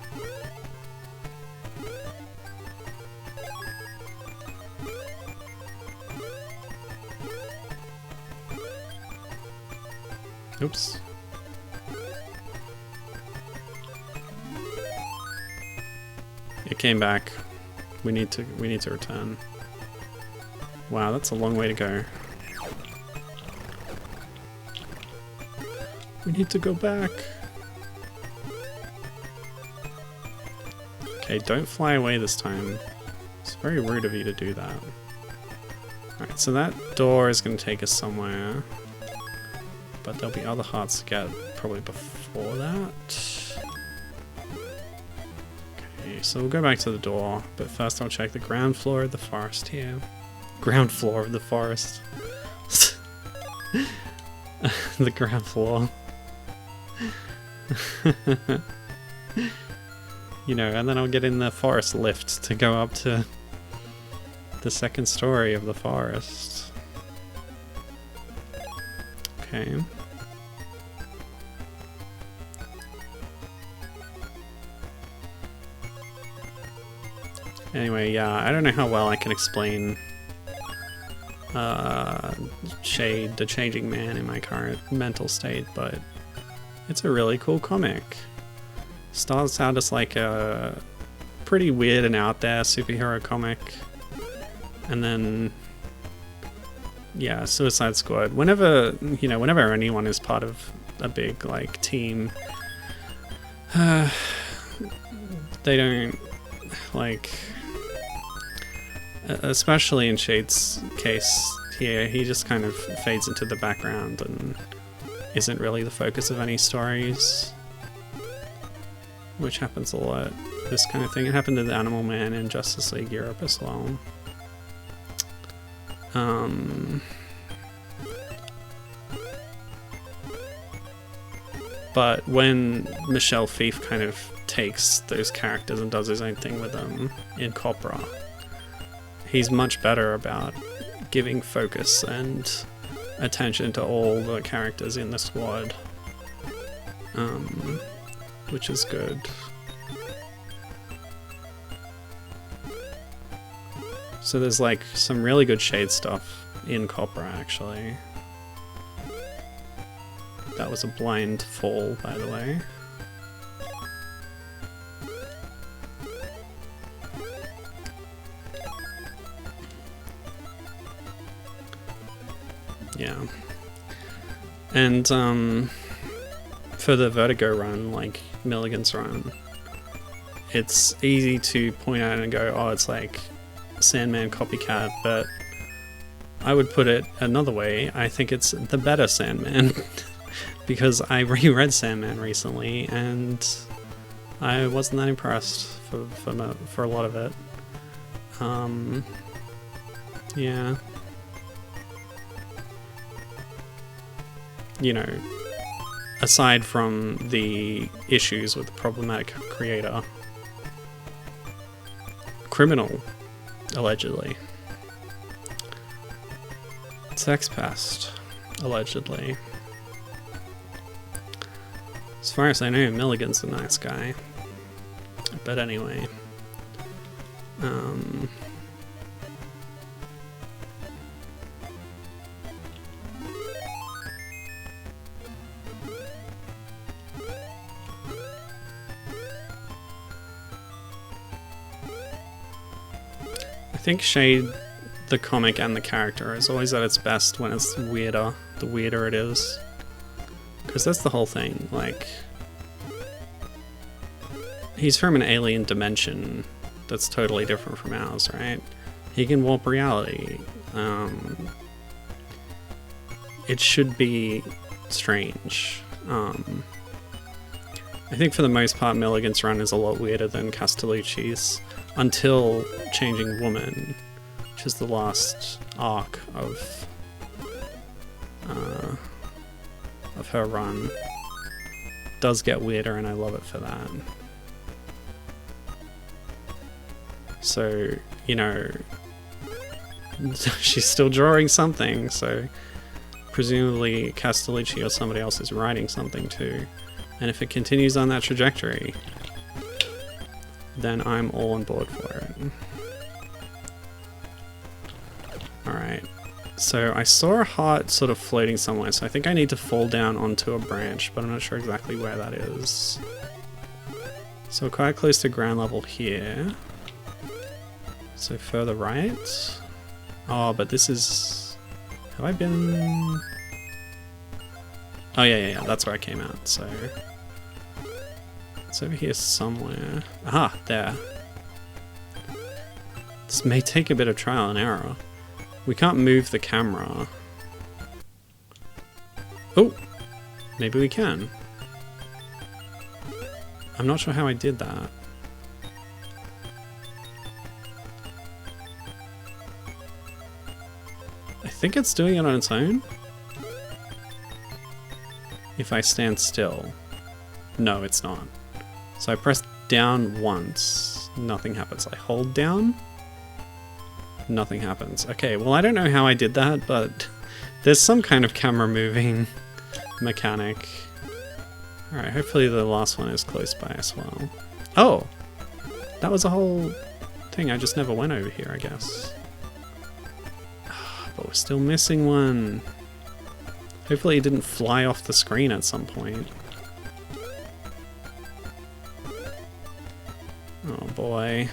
Oops. It came back. We need to return. Wow, that's a long way to go. We need to go back. Okay, don't fly away this time. It's very rude of you to do that. Alright, so that door is going to take us somewhere. But there'll be other hearts to get probably before that. Okay, so we'll go back to the door. But first I'll check the ground floor of the forest here. Ground floor of the forest. The ground floor. You know, and then I'll get in the forest lift to go up to the second story of the forest. Okay. Anyway, yeah, I don't know how well I can explain Shade, the Changing Man, in my current mental state, but it's a really cool comic. Starts out as like a pretty weird and out there superhero comic, and then yeah, Suicide Squad. Whenever anyone is part of a big like team, they don't like. Especially in Shade's case here, he just kind of fades into the background and isn't really the focus of any stories, which happens a lot. This kind of thing. It happened to the Animal Man in Justice League Europe as well. But when Michelle Fife kind of takes those characters and does his own thing with them in Cobra, he's much better about giving focus and attention to all the characters in the squad, which is good. So there's like some really good Shade stuff in Cobra, actually. That was a blind fall, by the way. Yeah. And for the Vertigo run, like Milligan's run, it's easy to point out and go, oh, it's like Sandman copycat, but I would put it another way. I think it's the better Sandman. Because I reread Sandman recently and I wasn't that impressed for a lot of it. Yeah. You know, aside from the issues with the problematic creator, criminal, allegedly, sex pest, allegedly. As far as I know, Milligan's a nice guy. But anyway. I think Shade, the comic and the character, is always at its best when it's weirder, the weirder it is. Because that's the whole thing, like, he's from an alien dimension that's totally different from ours, right? He can warp reality. It should be strange. I think for the most part Milligan's run is a lot weirder than Castellucci's, until Changing Woman, which is the last arc of of her run does get weirder, and I love it for that. So, you know, she's still drawing something, so presumably Castellucci or somebody else is writing something too. And if it continues on that trajectory, then I'm all on board for it. Alright, so I saw a heart sort of floating somewhere, so I think I need to fall down onto a branch, but I'm not sure exactly where that is. So we're quite close to ground level here. So further right. Oh, but this is... Have I been... Oh yeah, that's where I came out, so... It's over here somewhere. Aha, there. This may take a bit of trial and error. We can't move the camera. Oh! Maybe we can. I'm not sure how I did that. I think it's doing it on its own. If I stand still. No, it's not. So I press down once. Nothing happens. I hold down. Nothing happens. Okay, well I don't know how I did that, but there's some kind of camera moving mechanic. Alright, hopefully the last one is close by as well. Oh! That was a whole thing. I just never went over here, I guess. But we're still missing one. Hopefully it didn't fly off the screen at some point. Oh boy.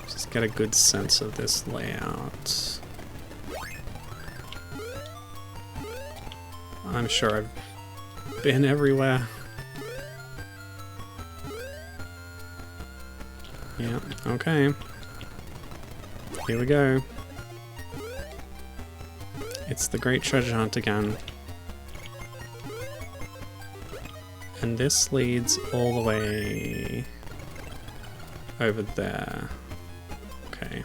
Just get a good sense of this layout. I'm sure I've been everywhere. Yeah, okay. Here we go. It's the great treasure hunt again. And this leads all the way over there. Okay.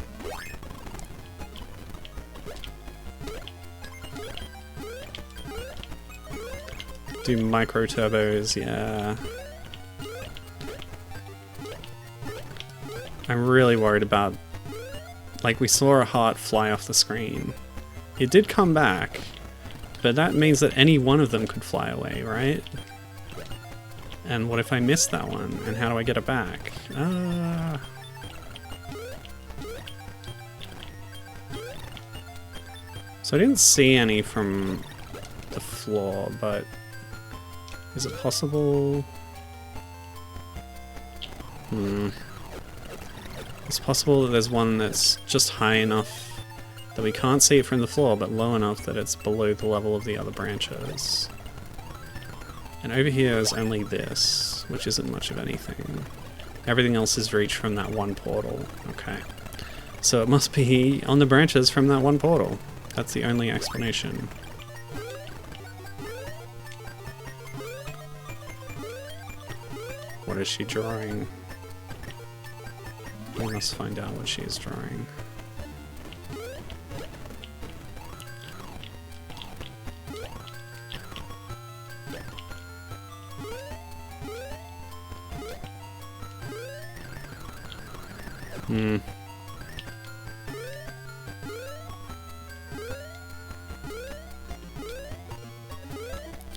Do micro turbos, yeah. I'm really worried about... Like, we saw a heart fly off the screen. It did come back, but that means that any one of them could fly away, right? And what if I miss that one? And how do I get it back? So I didn't see any from the floor, but is it possible? It's possible that there's one that's just high enough that we can't see it from the floor, but low enough that it's below the level of the other branches. And over here is only this, which isn't much of anything. Everything else is reached from that one portal. Okay. So it must be on the branches from that one portal. That's the only explanation. What is she drawing? We must find out what she is drawing.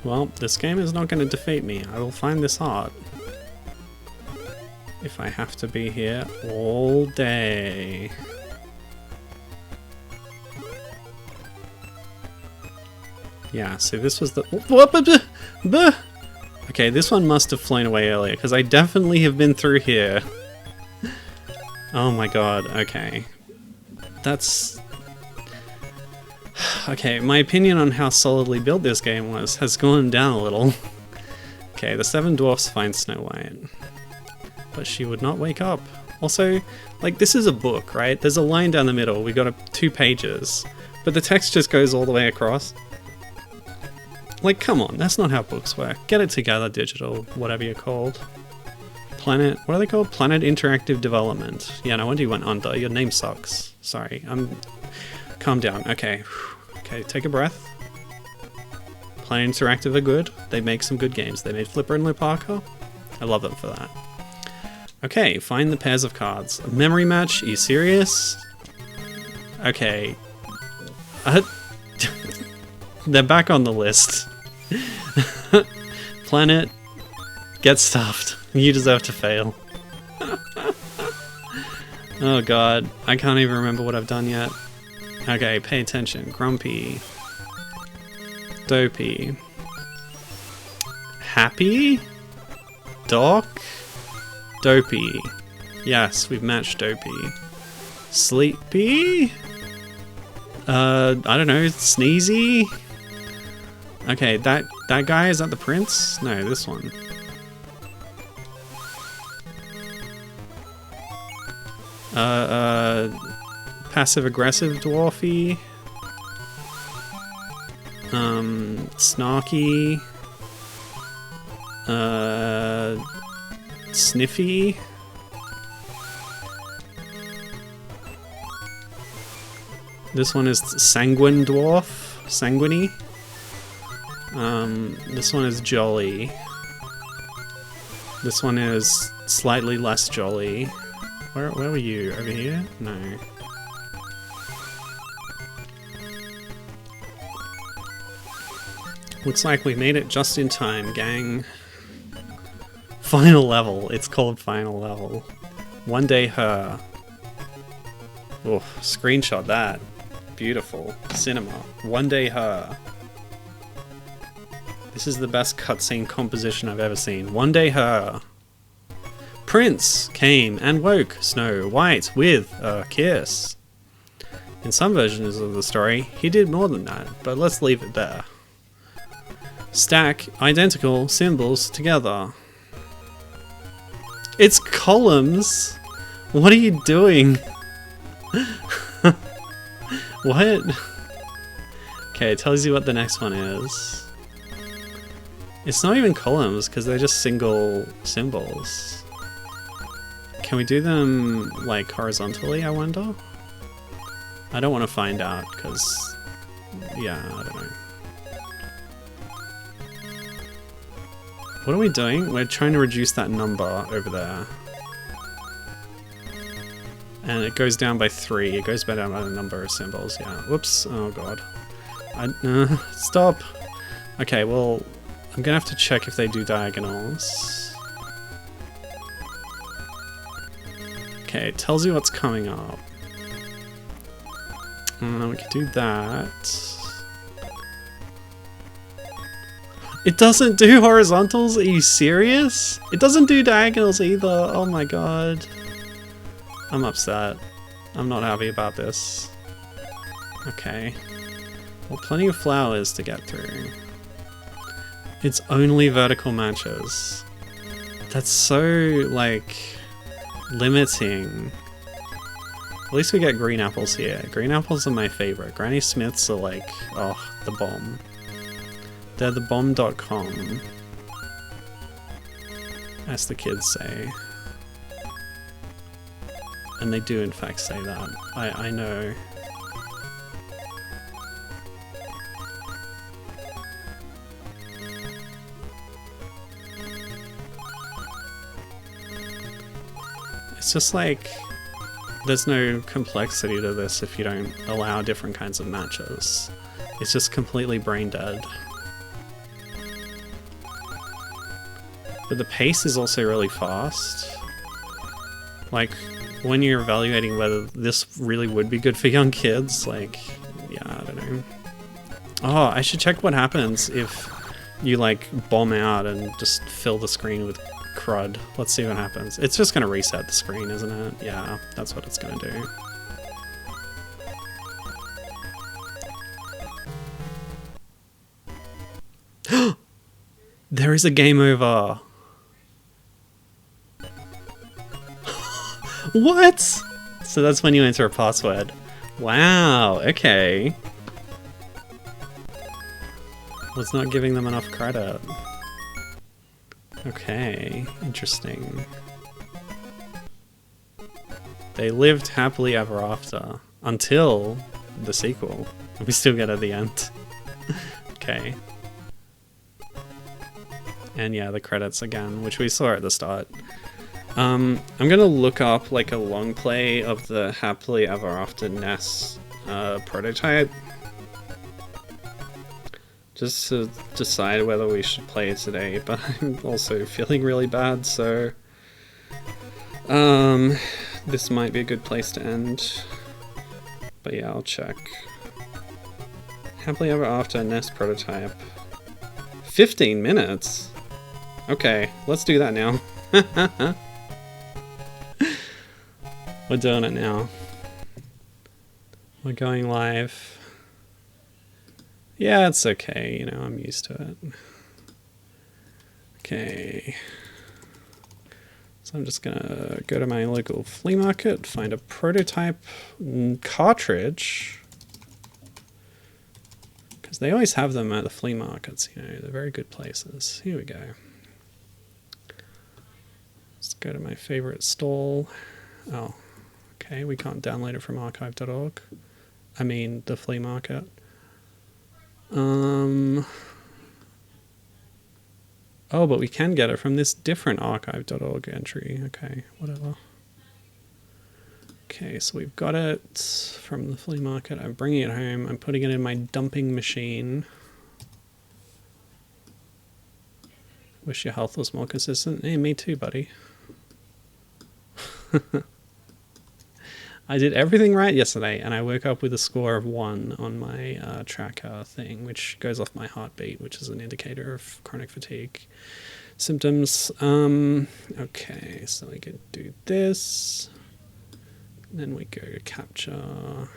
Well, this game is not going to defeat me. I will find this art. If I have to be here all day. Yeah, so this was the... Okay, this one must have flown away earlier, because I definitely have been through here. Oh my god, okay. That's... Okay, my opinion on how solidly built this game has gone down a little. Okay, the 7 dwarfs find Snow White. But she would not wake up. Also, like, this is a book, right? There's a line down the middle, we got 2 pages, but the text just goes all the way across. Like, come on, that's not how books work. Get it together, digital, whatever you're called. Planet, what are they called? Planet Interactive Development. Yeah, no wonder you went under. Your name sucks. Sorry, calm down. Okay, okay, take a breath. Planet Interactive are good. They make some good games. They made Flipper and Lip Parker. I love them for that. Okay, find the pairs of cards. A memory match? Are you serious? Okay. They're back on the list. Planet, get stuffed. You deserve to fail. Oh god, I can't even remember what I've done yet. Okay, pay attention. Grumpy. Dopey. Happy? Doc? Dopey. Yes, we've matched Dopey. Sleepy? I don't know, Sneezy? Okay, that guy, is that the prince? No, this one. Passive-aggressive dwarfy. Snarky. Sniffy. This one is Sanguine Dwarf. Sanguiny. This one is Jolly. This one is slightly less jolly. Where were you? Over here? No. Looks like we made it just in time, gang. Final level. It's called Final Level. One Day Her. Oh, screenshot that. Beautiful. Cinema. One Day Her. This is the best cutscene composition I've ever seen. One Day Her. Prince came and woke Snow White with a kiss. In some versions of the story, he did more than that, but let's leave it there. Stack identical symbols together. It's columns! What are you doing? What? Okay, it tells you what the next one is. It's not even columns, because they're just single symbols. Can we do them, like, horizontally, I wonder? I don't want to find out, because... yeah, I don't know. What are we doing? We're trying to reduce that number over there. And it goes down by 3. It goes down by the number of symbols, yeah. Whoops. Oh god. Stop! Okay, well, I'm gonna have to check if they do diagonals. Okay, it tells you what's coming up. We can do that. It doesn't do horizontals? Are you serious? It doesn't do diagonals either. Oh my god. I'm upset. I'm not happy about this. Okay. Well, plenty of flowers to get through. It's only vertical matches. That's so, like, limiting. At least we get green apples here. Green apples are my favorite. Granny Smiths are like, oh, the bomb. They're the bomb.com, as the kids say. And they do in fact say that. I know. It's just like, there's no complexity to this if you don't allow different kinds of matches. It's just completely brain dead. But the pace is also really fast. Like, when you're evaluating whether this really would be good for young kids, like, yeah, I don't know. Oh, I should check what happens if you, like, bomb out and just fill the screen with crud. Let's see what happens. It's just gonna reset the screen, isn't it? Yeah, that's what it's gonna do. There is a game over. What? So that's when you enter a password. Wow, okay. Was not giving them enough credit. Okay, interesting. They lived happily ever after until the sequel. We still get at the end. Okay. And yeah, the credits again, which we saw at the start. I'm gonna look up like a long play of the happily ever after NES prototype, just to decide whether we should play it today, but I'm also feeling really bad, so this might be a good place to end. But yeah, I'll check. Happily ever after NES prototype. 15 minutes? Okay, let's do that now. We're doing it now. We're going live. Yeah, it's okay, you know, I'm used to it. Okay. So I'm just gonna go to my local flea market, find a prototype cartridge. Because they always have them at the flea markets, you know, they're very good places. Here we go. Let's go to my favorite stall. Oh, okay, we can't download it from archive.org. I mean, the flea market. Oh, but we can get it from this different archive.org entry. Okay, whatever. Okay, so we've got it from the flea market. I'm bringing it home. I'm putting it in my dumping machine. Wish your health was more consistent. Hey, me too, buddy. I did everything right yesterday, and I woke up with a score of 1 on my tracker thing, which goes off my heartbeat, which is an indicator of chronic fatigue symptoms. Okay, so we could do this. Then we go to capture.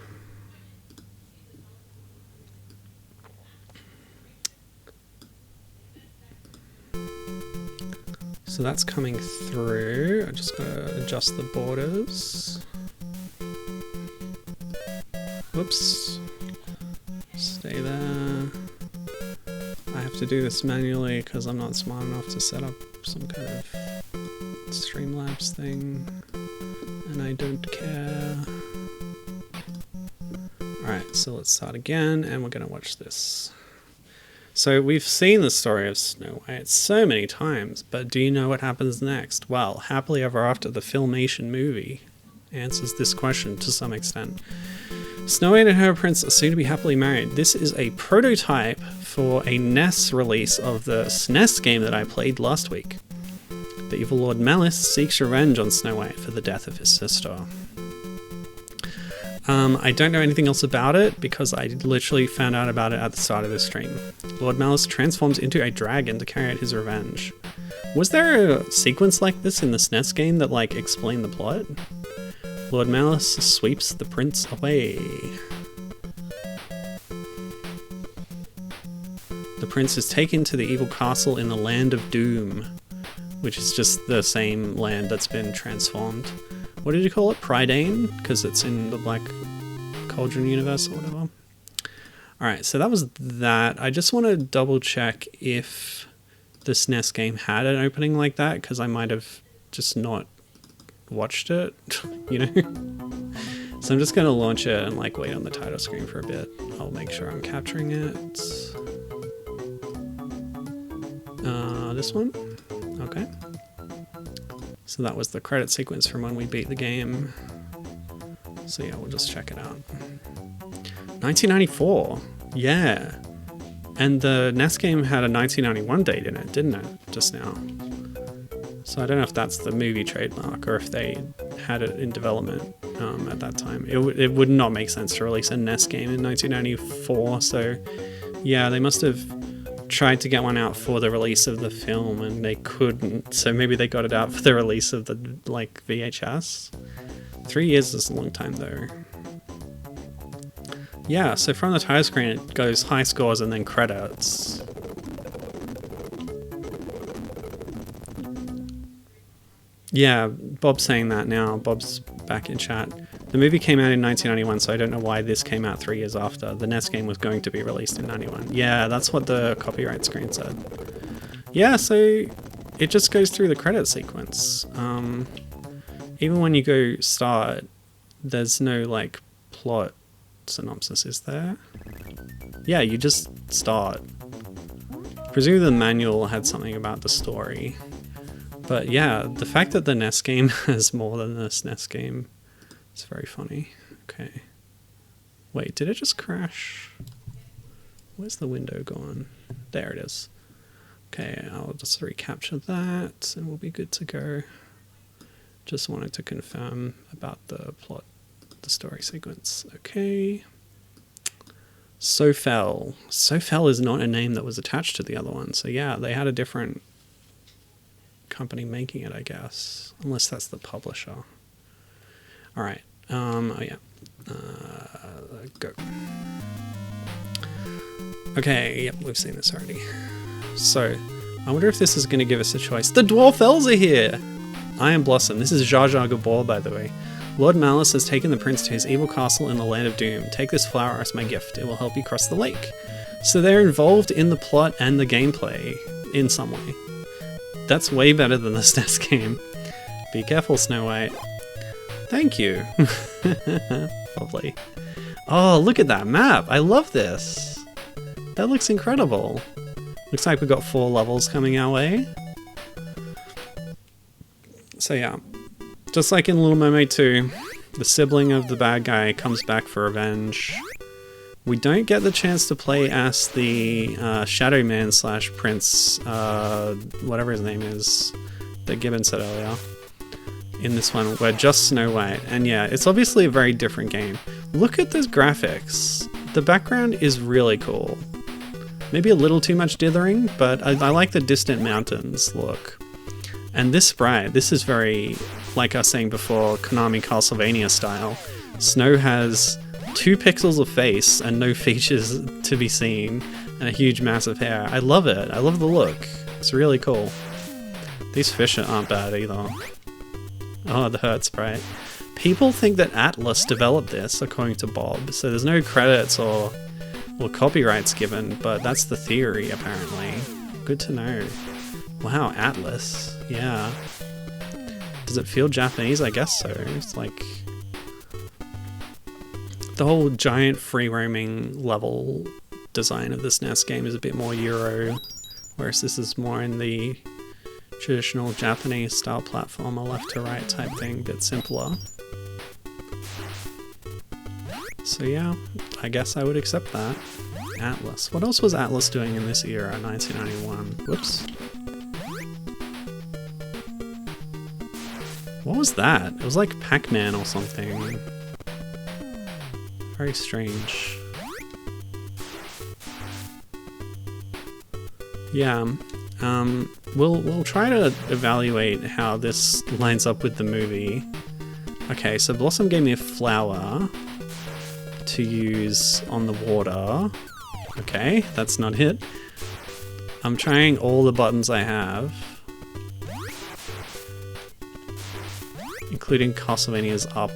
So that's coming through. I'm just gonna adjust the borders. Whoops. Stay there. I have to do this manually because I'm not smart enough to set up some kind of Streamlabs thing. And I don't care. Alright, so let's start again and we're going to watch this. So we've seen the story of Snow White so many times, but do you know what happens next? Well, Happily Ever After, the Filmation movie, answers this question to some extent. Snow White and her prince are soon to be happily married. This is a prototype for a NES release of the SNES game that I played last week. The evil Lord Malice seeks revenge on Snow White for the death of his sister. I don't know anything else about it because I literally found out about it at the start of the stream. Lord Malice transforms into a dragon to carry out his revenge. Was there a sequence like this in the SNES game that like explained the plot? Lord Malice sweeps the prince away. The prince is taken to the evil castle in the Land of Doom, which is just the same land that's been transformed. What did you call it? Prydain? Because it's in the Black Cauldron universe or whatever. Alright, so that was that. I just want to double check if the SNES game had an opening like that, because I might have just not watched it, you know? So I'm just going to launch it and like wait on the title screen for a bit. I'll make sure I'm capturing it. This one? Okay. So that was the credit sequence from when we beat the game. So yeah, we'll just check it out. 1994. Yeah. And the NES game had a 1991 date in it, didn't it? Just now. So I don't know if that's the movie trademark or if they had it in development at that time. It would not make sense to release a NES game in 1994. So yeah, they must have tried to get one out for the release of the film and they couldn't. So maybe they got it out for the release of the like VHS. 3 years is a long time though. Yeah, so from the title screen it goes high scores and then credits. Yeah, Bob's saying that now. Bob's back in chat. The movie came out in 1991, so I don't know why this came out 3 years after. The NES game was going to be released in 91. Yeah, that's what the copyright screen said. Yeah, so it just goes through the credit sequence. Even when you go start, there's no like plot synopsis, is there? Yeah, you just start. Presumably the manual had something about the story. But yeah, the fact that the NES game has more than the SNES game is very funny. Okay. Wait, did it just crash? Where's the window gone? There it is. Okay, I'll just recapture that and we'll be good to go. Just wanted to confirm about the plot, the story sequence. Okay. Dwarfelles. Dwarfelles is not a name that was attached to the other one. So yeah, they had a different company making it, I guess. Unless that's the publisher. Alright. Oh yeah. Go. Okay, yep, we've seen this already. So, I wonder if this is going to give us a choice. The Dwarfelles are here! I am Blossom. This is Jar Jar Gabor, by the way. Lord Malice has taken the prince to his evil castle in the Land of Doom. Take this flower as my gift. It will help you cross the lake. So they're involved in the plot and the gameplay in some way. That's way better than the SNES game. Be careful, Snow White. Thank you. Lovely. Oh, look at that map. I love this. That looks incredible. Looks like we've got 4 levels coming our way. So yeah, just like in Little Mermaid 2, the sibling of the bad guy comes back for revenge. We don't get the chance to play as the Shadow Man / Prince, whatever his name is, that Gibbon said earlier. In this one, we're just Snow White. And yeah, it's obviously a very different game. Look at those graphics. The background is really cool. Maybe a little too much dithering, but I like the distant mountains look. And this sprite, this is very, like I was saying before, Konami Castlevania style. Snow has 2 pixels of face and no features to be seen, and a huge mass of hair. I love it. I love the look. It's really cool. These fish aren't bad either. Oh, the hurt sprite. People think that Atlas developed this, according to Bob, so there's no credits or copyrights given, but that's the theory, apparently. Good to know. Wow, Atlas. Yeah. Does it feel Japanese? I guess so. It's like the whole giant free-roaming level design of this SNES game is a bit more Euro, whereas this is more in the traditional Japanese style platformer, left to right type thing, bit simpler. So yeah, I guess I would accept that. Atlas. What else was Atlas doing in this era, 1991? Whoops. What was that? It was like Pac-Man or something. Very strange. Yeah, we'll try to evaluate how this lines up with the movie. Okay, so Blossom gave me a flower to use on the water. Okay, that's not it. I'm trying all the buttons I have, including Castlevania's up.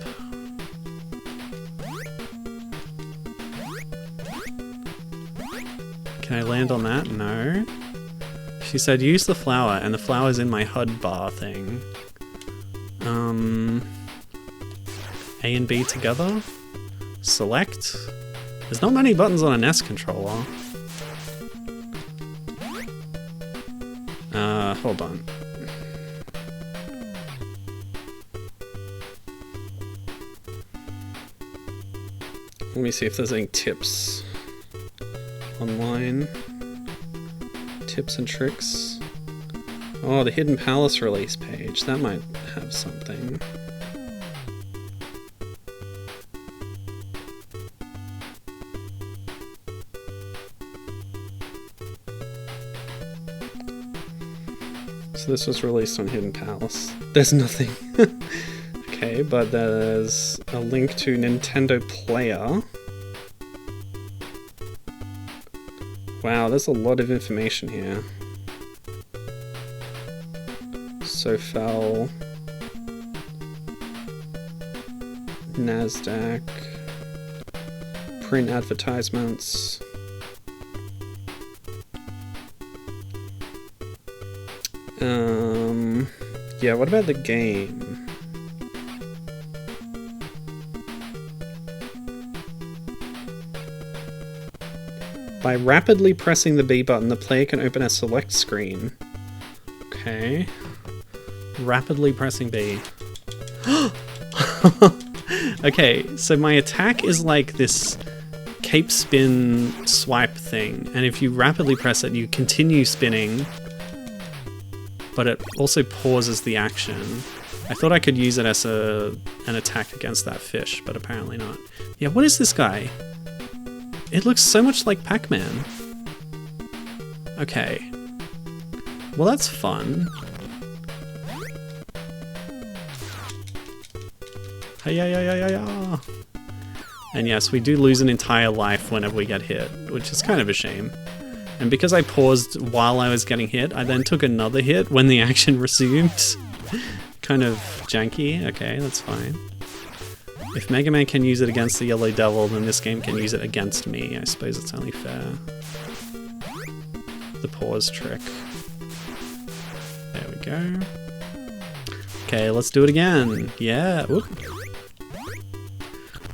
Can I land on that? No. She said use the flower, and the flower's in my HUD bar thing. A and B together? Select? There's not many buttons on a NES controller. Hold on. Let me see if there's any tips online. Tips and tricks. Oh, the Hidden Palace release page. That might have something. So this was released on Hidden Palace. There's nothing. Okay, but there's a link to Nintendo Player. Wow, there's a lot of information here. Dwarfelles, NASDAQ, print advertisements. Yeah, what about the game? By rapidly pressing the B button, the player can open a select screen. Okay. Rapidly pressing B. Okay, so my attack is like this cape spin swipe thing, and if you rapidly press it, you continue spinning, but it also pauses the action. I thought I could use it as an attack against that fish, but apparently not. Yeah, what is this guy? It looks so much like Pac-Man. Okay. Well, that's fun. Hey-ya-ya-ya-ya-ya. And yes, we do lose an entire life whenever we get hit, which is kind of a shame. And because I paused while I was getting hit, I then took another hit when the action resumed. Kind of janky. Okay, that's fine. If Mega Man can use it against the Yellow Devil, then this game can use it against me. I suppose it's only fair. The pause trick. There we go. Okay, let's do it again. Yeah. Oop.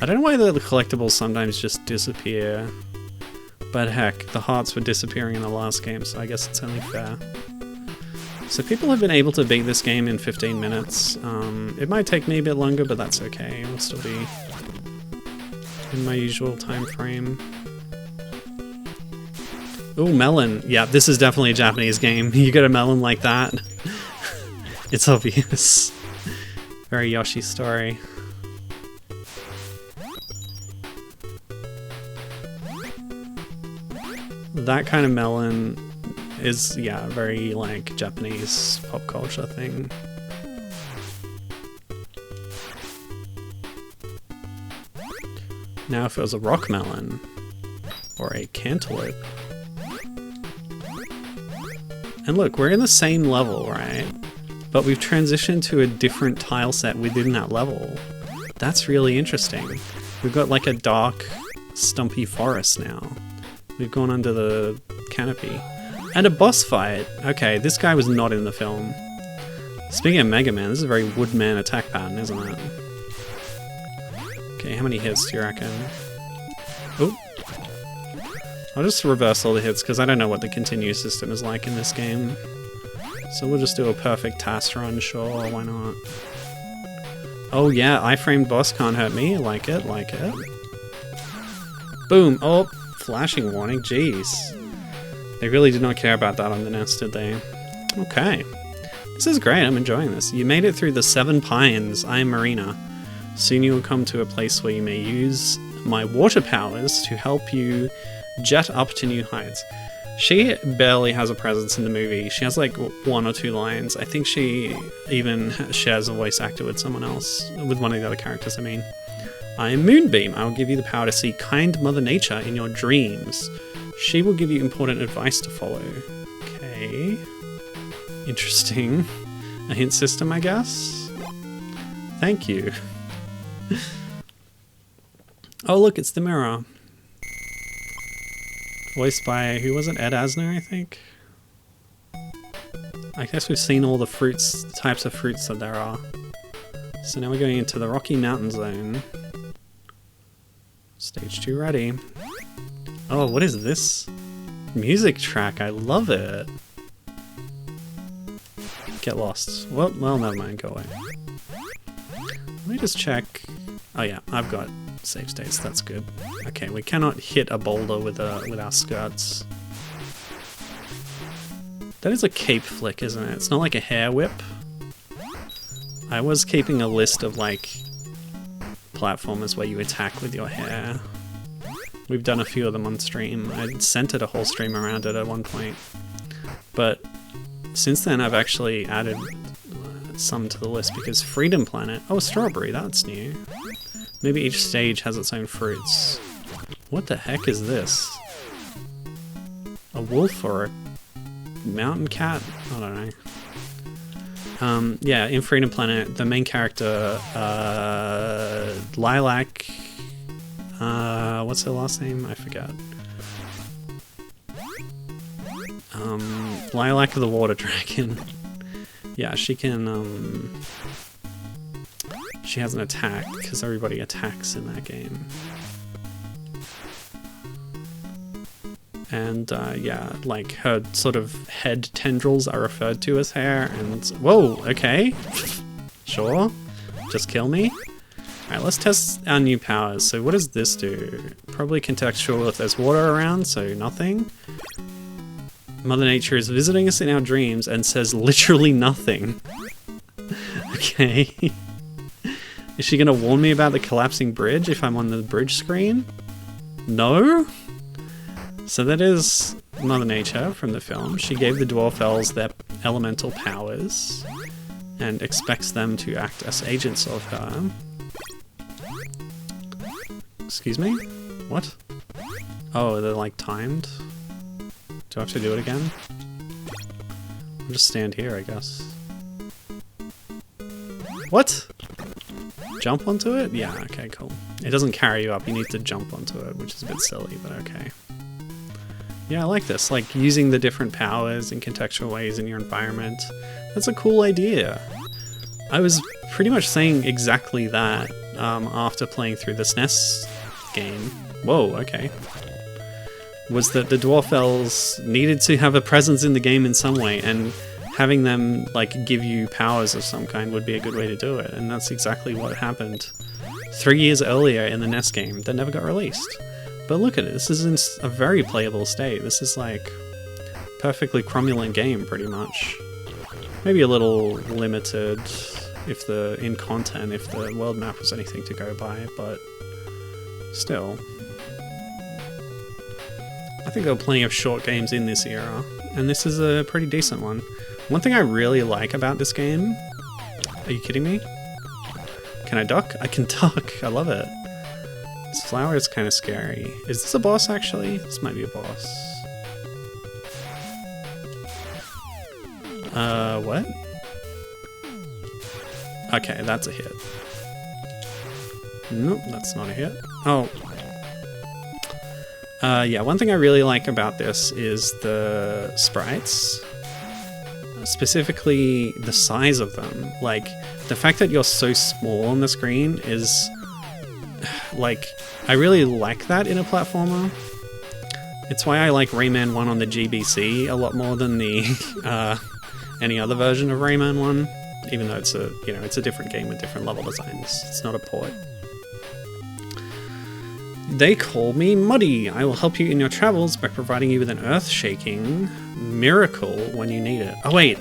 I don't know why the collectibles sometimes just disappear. But heck, the hearts were disappearing in the last game, so I guess it's only fair. So people have been able to beat this game in 15 minutes. It might take me a bit longer, but that's okay. We'll still be in my usual time frame. Ooh, melon. Yeah, this is definitely a Japanese game. You get a melon like that. It's obvious. Very Yoshi story. That kind of melon is, yeah, very like Japanese pop culture thing. Now if it was a rock melon or a cantaloupe. And look, we're in the same level, right? But we've transitioned to a different tile set within that level. That's really interesting. We've got like a dark, stumpy forest now. We've gone under the canopy. And a boss fight. Okay, this guy was not in the film. Speaking of Mega Man, this is a very Woodman attack pattern, isn't it? Okay, how many hits do you reckon? Oh. I'll just reverse all the hits because I don't know what the continue system is like in this game. So we'll just do a perfect task run, sure, why not? Oh yeah, iframed boss can't hurt me. Like it, like it. Boom! Oh, flashing warning, jeez. They really did not care about that on the NES, did they? Okay. This is great, I'm enjoying this. You made it through the 7 Pines, I am Marina. Soon you will come to a place where you may use my water powers to help you jet up to new heights. She barely has a presence in the movie. She has like 1 or 2 lines. I think she even shares a voice actor with someone else, with one of the other characters, I mean. I am Moonbeam. I will give you the power to see kind Mother Nature in your dreams. She will give you important advice to follow. Okay. Interesting. A hint system, I guess? Thank you. Oh look, it's the mirror. Voiced by, who was it? Ed Asner, I think? I guess we've seen all the fruits, types of fruits that there are. So now we're going into the Rocky Mountain Zone. Stage 2 ready. Oh, what is this? Music track, I love it. Get lost. Well, never mind, go away. Let me just check. Oh yeah, I've got save states, that's good. Okay, we cannot hit a boulder with our skirts. That is a cape flick, isn't it? It's not like a hair whip. I was keeping a list of like platformers where you attack with your hair. We've done a few of them on stream. I centered a whole stream around it at one point. But since then I've actually added some to the list because Freedom Planet... Oh, a strawberry, that's new. Maybe each stage has its own fruits. What the heck is this? A wolf or a mountain cat? I don't know. Yeah, in Freedom Planet, the main character, Lilac... what's her last name? I forgot. Lilac the Water Dragon. Yeah, she can, she has an attack, because everybody attacks in that game. And yeah, like her sort of head tendrils are referred to as hair, and whoa, okay, sure, just kill me. Alright, let's test our new powers. So what does this do? Probably contextual if there's water around, so nothing. Mother Nature is visiting us in our dreams and says literally nothing. Okay. Is she gonna warn me about the collapsing bridge if I'm on the bridge screen? No? So that is Mother Nature from the film. She gave the Dwarfelles their elemental powers and expects them to act as agents of her. Excuse me? What? Oh, they're like timed? Do I have to do it again? I'll just stand here, I guess. What? Jump onto it? Yeah, okay, cool. It doesn't carry you up, you need to jump onto it, which is a bit silly, but okay. Yeah, I like this, like using the different powers in contextual ways in your environment. That's a cool idea. I was pretty much saying exactly that after playing through the SNES game. Whoa, okay. Was that the Dwarfelles needed to have a presence in the game in some way, and having them like give you powers of some kind would be a good way to do it, and that's exactly what happened 3 years earlier in the NES game that never got released. But look at it, this is in a very playable state. This is like perfectly cromulent game pretty much. Maybe a little limited if in content if the world map was anything to go by, but still. I think there were plenty of short games in this era, and this is a pretty decent one. One thing I really like about this game... Are you kidding me? Can I duck? I can duck, I love it. This flower is kind of scary. Is this a boss actually? This might be a boss. What? Okay, that's a hit. Nope, that's not a hit. Oh. Yeah, one thing I really like about this is the sprites. Specifically, the size of them. Like, the fact that you're so small on the screen is... Like, I really like that in a platformer. It's why I like Rayman 1 on the GBC a lot more than the any other version of Rayman 1. Even though it's a, you know, it's a different game with different level designs. It's not a port. They call me Muddy. I will help you in your travels by providing you with an earth-shaking miracle when you need it. Oh wait,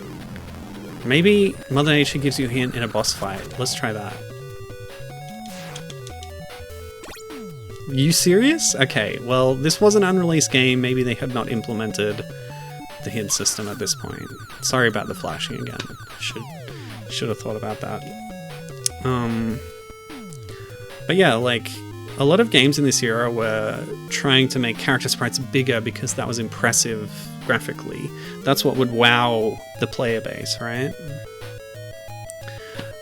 maybe Mother Nature gives you a hint in a boss fight. Let's try that. You serious? Okay, well, this was an unreleased game. Maybe they had not implemented the hint system at this point. Sorry about the flashing again. Should have thought about that. But yeah, like, a lot of games in this era were trying to make character sprites bigger because that was impressive graphically. That's what would wow the player base, right?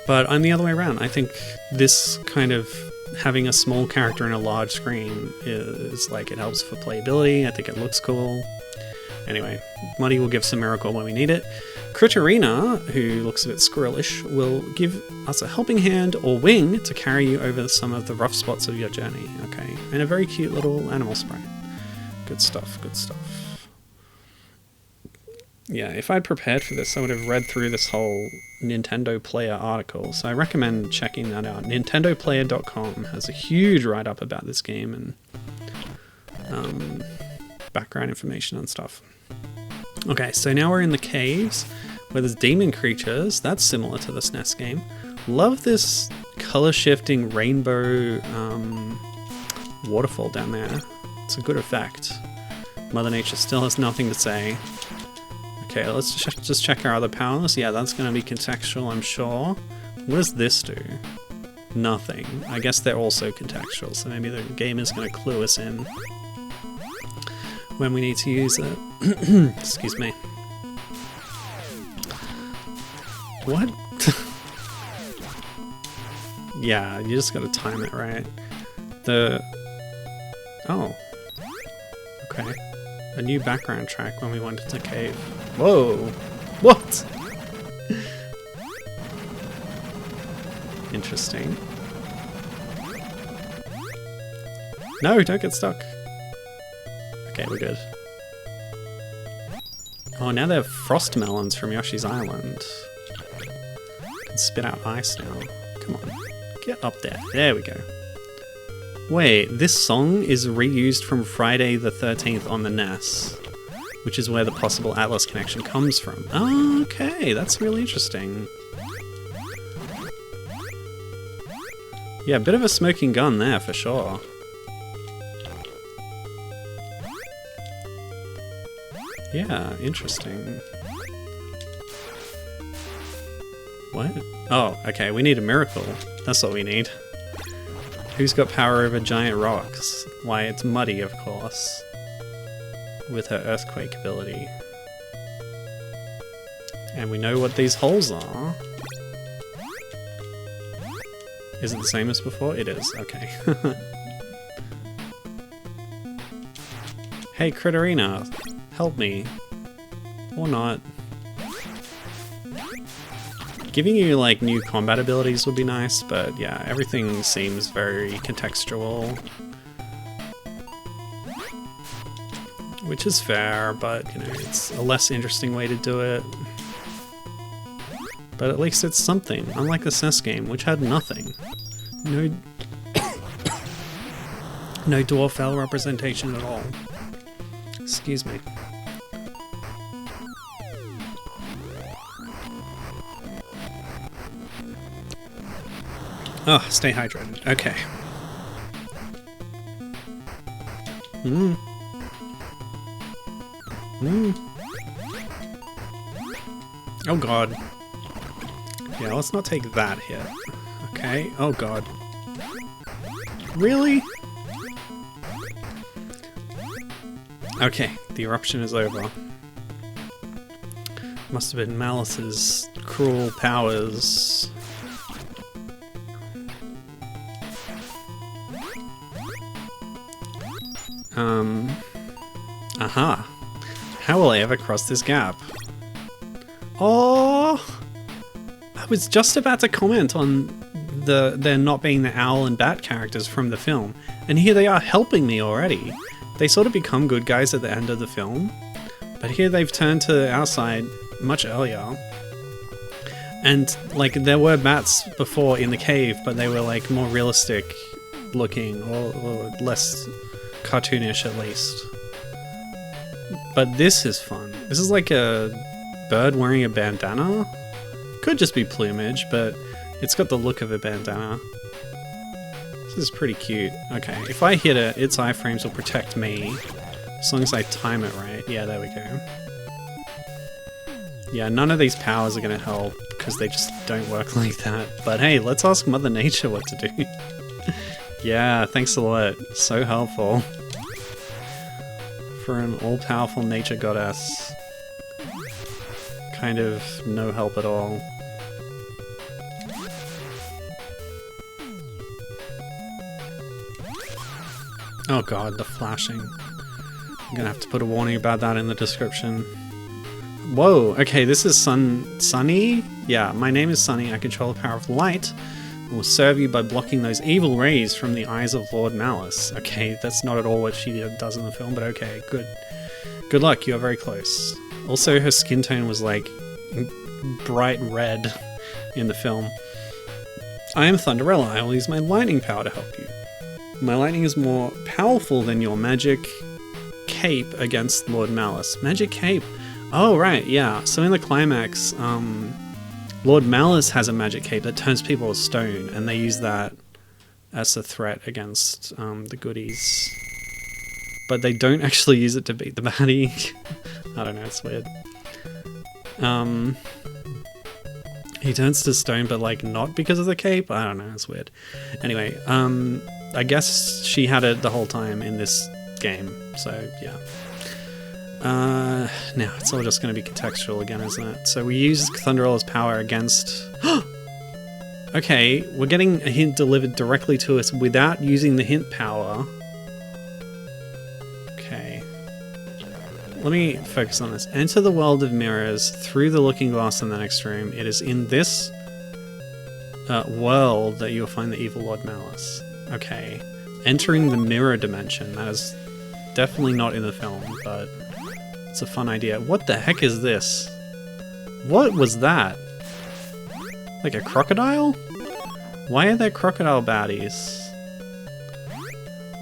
But I'm the other way around. I think this kind of having a small character in a large screen is like, it helps for playability. I think it looks cool. Anyway, Muddy will give some miracle when we need it. Critterina, who looks a bit squirrelish, will give us a helping hand or wing to carry you over some of the rough spots of your journey. Okay, and a very cute little animal sprite. Good stuff, good stuff. Yeah, if I'd prepared for this, I would have read through this whole Nintendo Player article, so I recommend checking that out. NintendoPlayer.com has a huge write-up about this game and background information and stuff. Okay, so now we're in the caves where there's demon creatures. That's similar to the SNES game. Love this color-shifting rainbow waterfall down there. It's a good effect. Mother Nature still has nothing to say. Okay, let's just check our other powers. Yeah, that's going to be contextual, I'm sure. What does this do? Nothing. I guess they're also contextual, so maybe the game is going to clue us in when we need to use it. Excuse me. What? Yeah, you just gotta time it right. Oh. Okay. A new background track when we went into the cave. Whoa! What? Interesting. No, don't get stuck. Okay, we're good. Oh, now they're frost melons from Yoshi's Island. Can spit out ice now. Come on, get up there. There we go. Wait, this song is reused from Friday the 13th on the NES, which is where the possible Atlas connection comes from. Oh, okay, that's really interesting. Yeah, a bit of a smoking gun there for sure. Yeah, interesting. What? Oh, okay, we need a miracle. That's what we need. Who's got power over giant rocks? Why, it's Muddy, of course. With her earthquake ability. And we know what these holes are. Is it the same as before? It is, okay. Hey, Critterina, help me. Or not. Giving you, like, new combat abilities would be nice, but yeah, everything seems very contextual. Which is fair, but, you know, it's a less interesting way to do it. But at least it's something, unlike the SNES game, which had nothing. No... no Dwarfelle representation at all. Excuse me. Oh, stay hydrated. Okay. Oh god. Yeah, let's not take that hit. Okay. Oh god. Really? Okay, the eruption is over. Must have been Malice's cruel powers. Aha. How will I ever cross this gap? Oh! I was just about to comment on there not being the owl and bat characters from the film, and here they are helping me already. They sort of become good guys at the end of the film, but here they've turned to our side much earlier. And, like, there were bats before in the cave, but they were, like, more realistic looking, or less cartoonish at least. But this is fun. This is like a bird wearing a bandana. Could just be plumage, but it's got the look of a bandana. This is pretty cute. Okay, if I hit it, its iframes will protect me. As long as I time it right. Yeah, there we go. Yeah, none of these powers are going to help, because they just don't work like that. But hey, let's ask Mother Nature what to do. Yeah, thanks a lot. So helpful. For an all-powerful nature goddess. Kind of no help at all. Oh god, the flashing. I'm gonna have to put a warning about that in the description. Whoa, okay, this is Sunny? Yeah, my name is Sunny. I control the power of light. I will serve you by blocking those evil rays from the eyes of Lord Malice. Okay, that's not at all what she does in the film, but okay, good. Good luck, you are very close. Also, her skin tone was like bright red in the film. I am Thunderella. I will use my lightning power to help you. My lightning is more powerful than your magic cape against Lord Malice. Magic cape? Oh, right, yeah. So in the climax, Lord Malice has a magic cape that turns people to stone, and they use that as a threat against the goodies. But they don't actually use it to beat the baddie. I don't know, it's weird. He turns to stone, but like not because of the cape? I don't know, it's weird. Anyway, I guess she had it the whole time in this game, so yeah. Now it's all just going to be contextual again, isn't it? So we use Thunderella's power against... Okay, we're getting a hint delivered directly to us without using the hint power. Okay. Let me focus on this. Enter the world of mirrors through the looking glass in the next room. It is in this world that you'll find the evil Lord Malice. Okay. Entering the mirror dimension. That is definitely not in the film, but It's a fun idea. What the heck is this? What was that? Like a crocodile? Why are there crocodile baddies?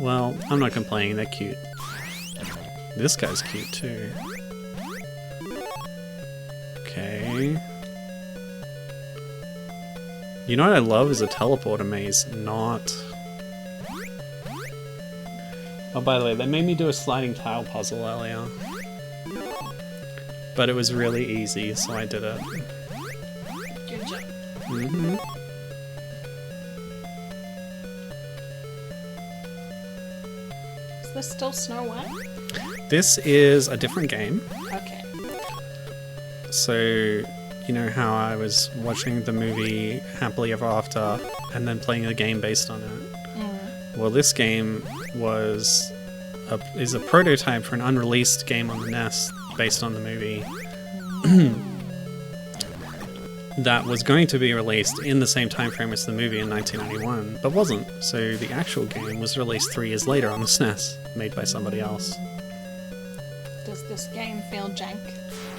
Well, I'm not complaining, they're cute. This guy's cute too. Okay. You know what I love is a teleporter maze, not... Oh, by the way, they made me do a sliding tile puzzle earlier. But it was really easy, so I did it. Good job. Mm-hmm. Is this still Snow White? This is a different game. Okay. So, you know how I was watching the movie Happily Ever After and then playing a game based on it? Mm. Well, this game is a prototype for an unreleased game on the NES based on the movie that was going to be released in the same time frame as the movie in 1991, but wasn't. So the actual game was released 3 years later on the SNES, made by somebody else. Does this game feel jank?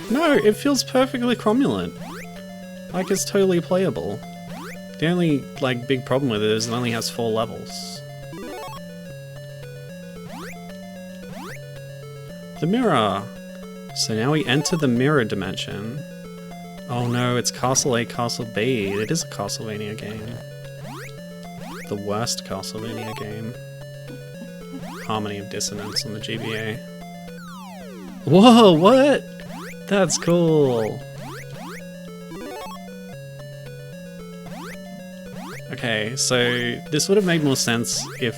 No, it feels perfectly cromulent. Like, it's totally playable. The only, like, big problem with it is it only has 4 levels. The mirror! So now we enter the mirror dimension. Oh no, it's Castle A, Castle B. It is a Castlevania game. The worst Castlevania game. Harmony of Dissonance on the GBA. Whoa, what? That's cool. Okay, so this would have made more sense if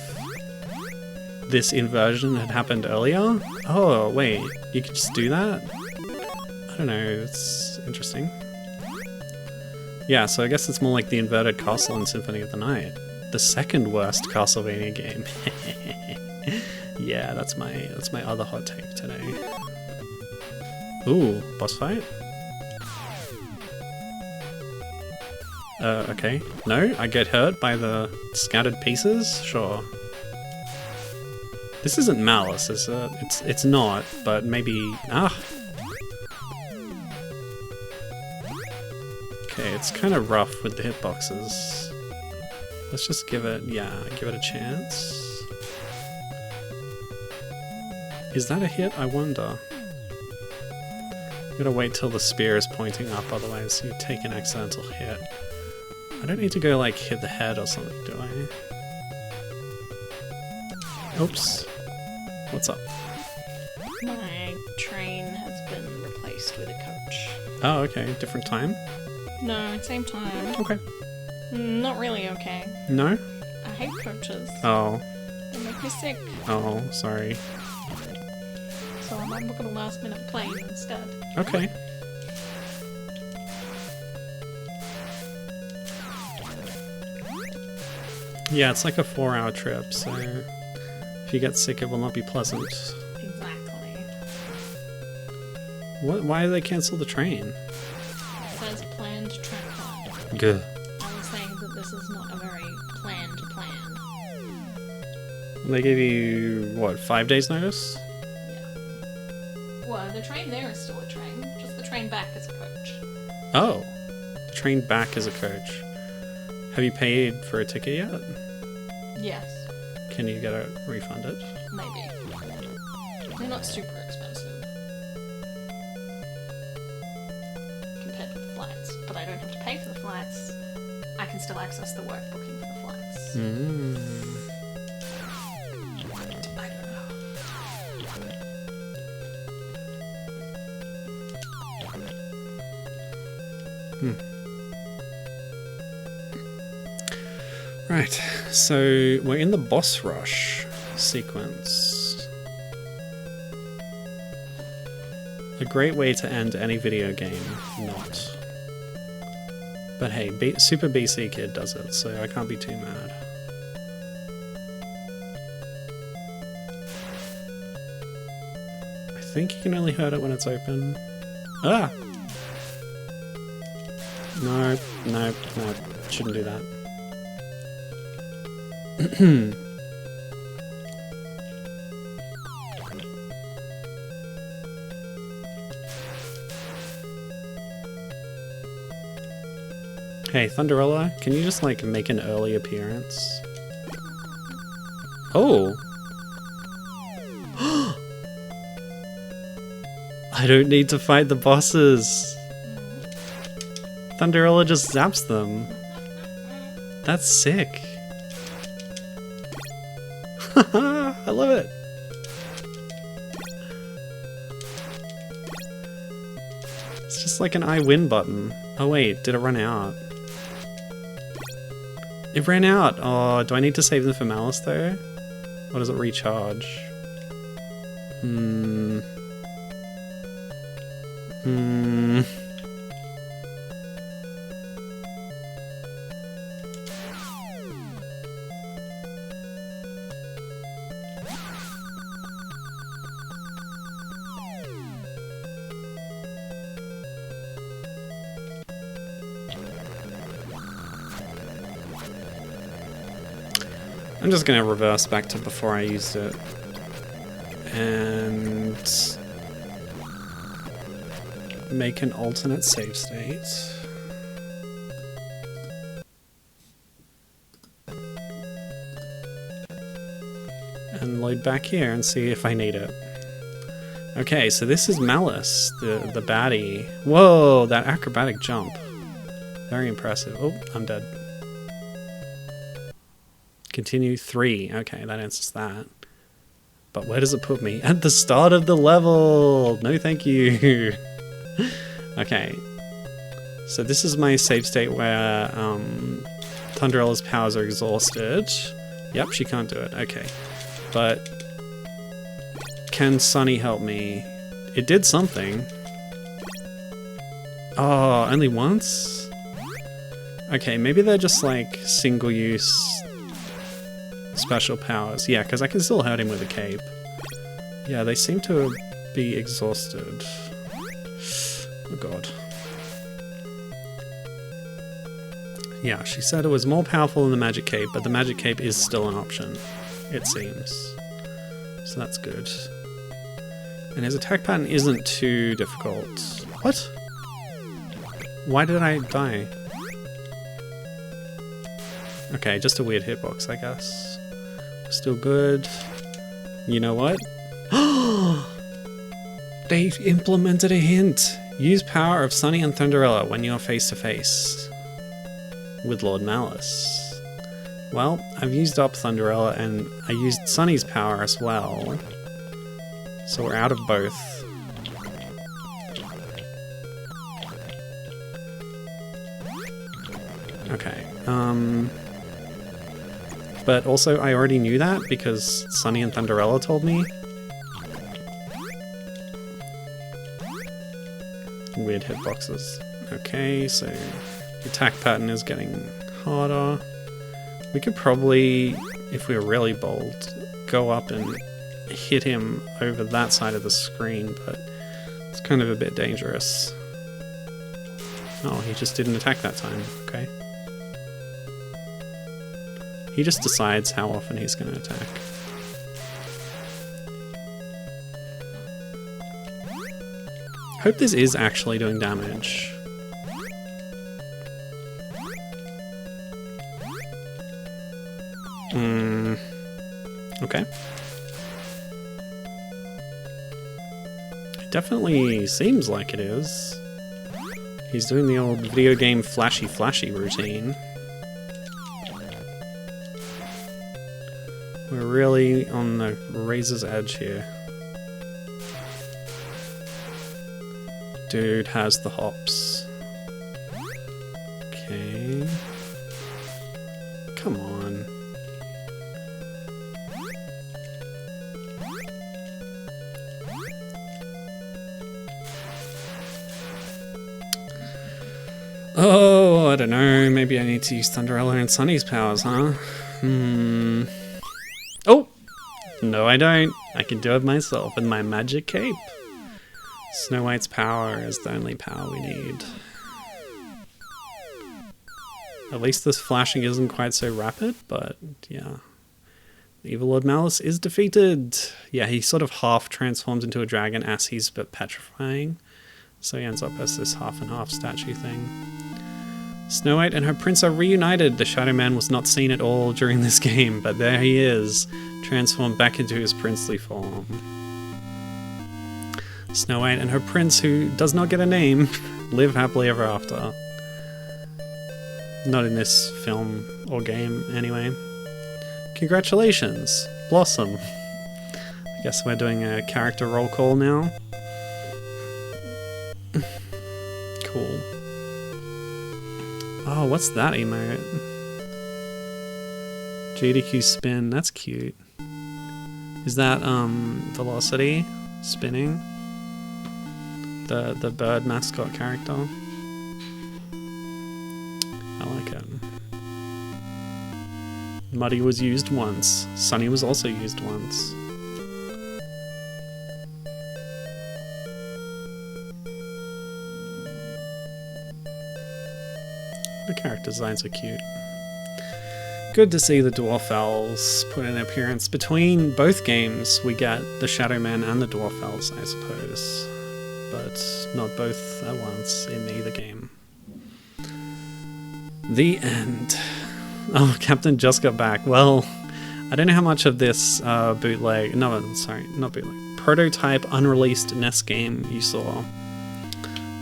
this inversion had happened earlier. Oh, wait, you could just do that? I don't know, it's interesting. Yeah, so I guess it's more like the inverted castle in Symphony of the Night. The second worst Castlevania game. Yeah, that's my other hot take today. Ooh, boss fight? Okay. No, I get hurt by the scattered pieces? Sure. This isn't Malice, is it? It's not, but maybe... Ah! Okay, it's kind of rough with the hitboxes. Let's just give it a chance. Is that a hit? I wonder. You gotta wait till the spear is pointing up, otherwise you take an accidental hit. I don't need to go, like, hit the head or something, do I? Oops. What's up? My train has been replaced with a coach. Oh, okay. Different time? No, same time. Okay. Not really okay. No? I hate coaches. Oh. They make me sick. Oh, sorry. So I might book on a last minute plane instead. Okay. Yeah, it's like a 4-hour trip, so if you get sick, it will not be pleasant. Exactly. What? Why did they cancel the train? It says planned track time. Good. I was saying that this is not a very planned plan. They gave you, what, 5 days notice? Yeah. Well, the train there is still a train. Just the train back is a coach. Oh. The train back is a coach. Have you paid for a ticket yet? Yes. Can you get it refunded? Maybe. They're not super expensive. Compared with the flights. But I don't have to pay for the flights. I can still access the work booking for the flights. I don't know. Right, so we're in the boss rush sequence. A great way to end any video game, not. But hey, Super BC Kid does it, so I can't be too mad. I think you can only hurt it when it's open. Ah! No, no, no, shouldn't do that. Hey, Thunderella, can you just, like, make an early appearance? Oh! I don't need to fight the bosses! Thunderella just zaps them. That's sick. I love it! It's just like an I win button. Oh wait, did it run out? It ran out! Oh, do I need to save them for Malice though? Or does it recharge? I'm just gonna reverse back to before I used it. And make an alternate save state. And load back here and see if I need it. Okay, so this is Malice, the baddie. Whoa, that acrobatic jump. Very impressive. Oh, I'm dead. Continue 3. Okay, that answers that. But where does it put me? At the start of the level! No thank you! Okay. So this is my save state where Thunderella's powers are exhausted. Yep, she can't do it. Okay. But can Sunny help me? It did something. Oh, only once? Okay, maybe they're just like single-use special powers. Yeah, because I can still hurt him with a cape. Yeah, they seem to be exhausted. Oh god. Yeah, she said it was more powerful than the magic cape, but the magic cape is still an option, it seems. So that's good. And his attack pattern isn't too difficult. What? Why did I die? Okay, just a weird hitbox, I guess. Still good. You know what? They implemented a hint. Use power of Sunny and Thunderella when you're face to face with Lord Malice. Well, I've used up Thunderella and I used Sunny's power as well. So we're out of both. Okay. But also, I already knew that because Sunny and Thunderella told me. Weird hitboxes. Okay, so the attack pattern is getting harder. We could probably, if we were really bold, go up and hit him over that side of the screen, but it's kind of a bit dangerous. Oh, he just didn't attack that time. Okay. He just decides how often he's going to attack. Hope this is actually doing damage. Okay. It definitely seems like it is. He's doing the old video game flashy routine. We're really on the razor's edge here. Dude has the hops. Okay. Come on. Oh, I don't know. Maybe I need to use Thunderella and Sunny's powers, huh? Oh! No, I don't. I can do it myself with my magic cape. Snow White's power is the only power we need. At least this flashing isn't quite so rapid, but yeah. The Evil Lord Malice is defeated! Yeah, he sort of half transforms into a dragon as he's petrifying. So he ends up as this half and half statue thing. Snow White and her prince are reunited. The Shadow Man was not seen at all during this game, but there he is, transformed back into his princely form. Snow White and her prince, who does not get a name, live happily ever after. Not in this film or game, anyway. Congratulations, Blossom. I guess we're doing a character roll call now. Cool. Oh, what's that emote? GDQ spin, that's cute. Is that Velocity spinning? The bird mascot character? I like it. Muddy was used once. Sunny was also used once. The character designs are cute. Good to see the Dwarfelles put in an appearance. Between both games, we get the Shadow Man and the Dwarfelles, I suppose. But not both at once in either game. The end. Oh, Captain just got back. Well, I don't know how much of this bootleg... No, sorry, not bootleg. Prototype unreleased NES game you saw.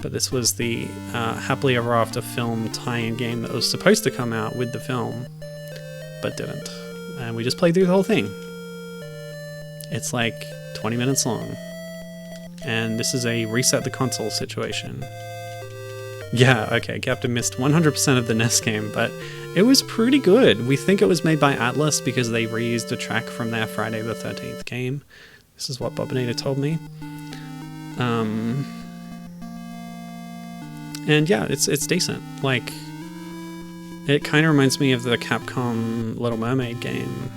But this was the Happily Ever After film tie-in game that was supposed to come out with the film, but didn't. And we just played through the whole thing. It's like 20 minutes long. And this is a reset the console situation. Yeah, okay, Captain missed 100% of the NES game, but it was pretty good. We think it was made by Atlas because they reused a track from their Friday the 13th game. This is what Bobinator told me. And yeah, it's decent. Like, it kind of reminds me of the Capcom Little Mermaid game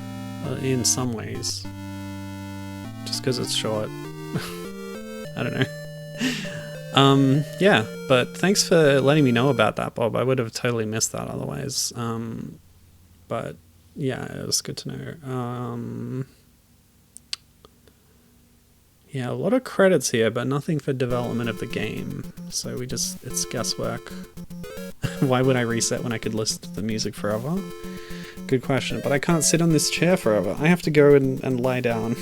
in some ways. Just because it's short. I don't know. Yeah, but thanks for letting me know about that, Bob. I would have totally missed that otherwise. But yeah, it was good to know. Yeah, a lot of credits here, but nothing for development of the game. So it's guesswork. Why would I reset when I could listen to the music forever? Good question, but I can't sit on this chair forever. I have to go and lie down.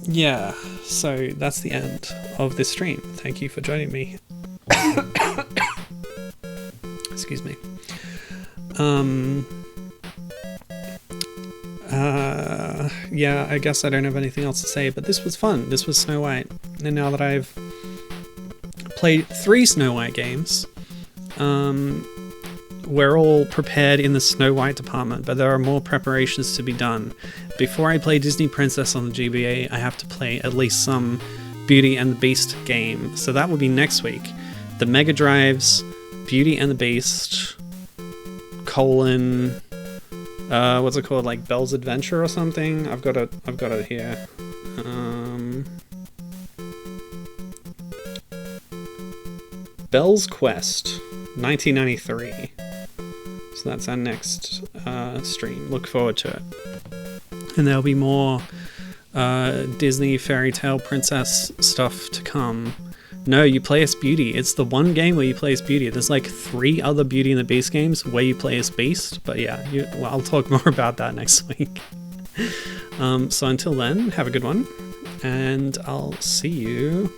Yeah, so that's the end of this stream. Thank you for joining me. Excuse me. Yeah, I guess I don't have anything else to say, but this was fun. This was Snow White. And now that I've played 3 Snow White games, we're all prepared in the Snow White department, but there are more preparations to be done. Before I play Disney Princess on the GBA, I have to play at least some Beauty and the Beast game. So that will be next week. The Mega Drives, Beauty and the Beast, what's it called, like Belle's Adventure or something? I've got it here. Belle's Quest, 1993. So that's our next stream. Look forward to it. And there'll be more Disney fairy tale princess stuff to come. No, you play as Beauty. It's the one game where you play as Beauty. There's like 3 other Beauty and the Beast games where you play as Beast. But yeah, well, I'll talk more about that next week. So until then, have a good one. And I'll see you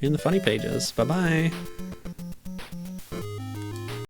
in the funny pages. Bye-bye.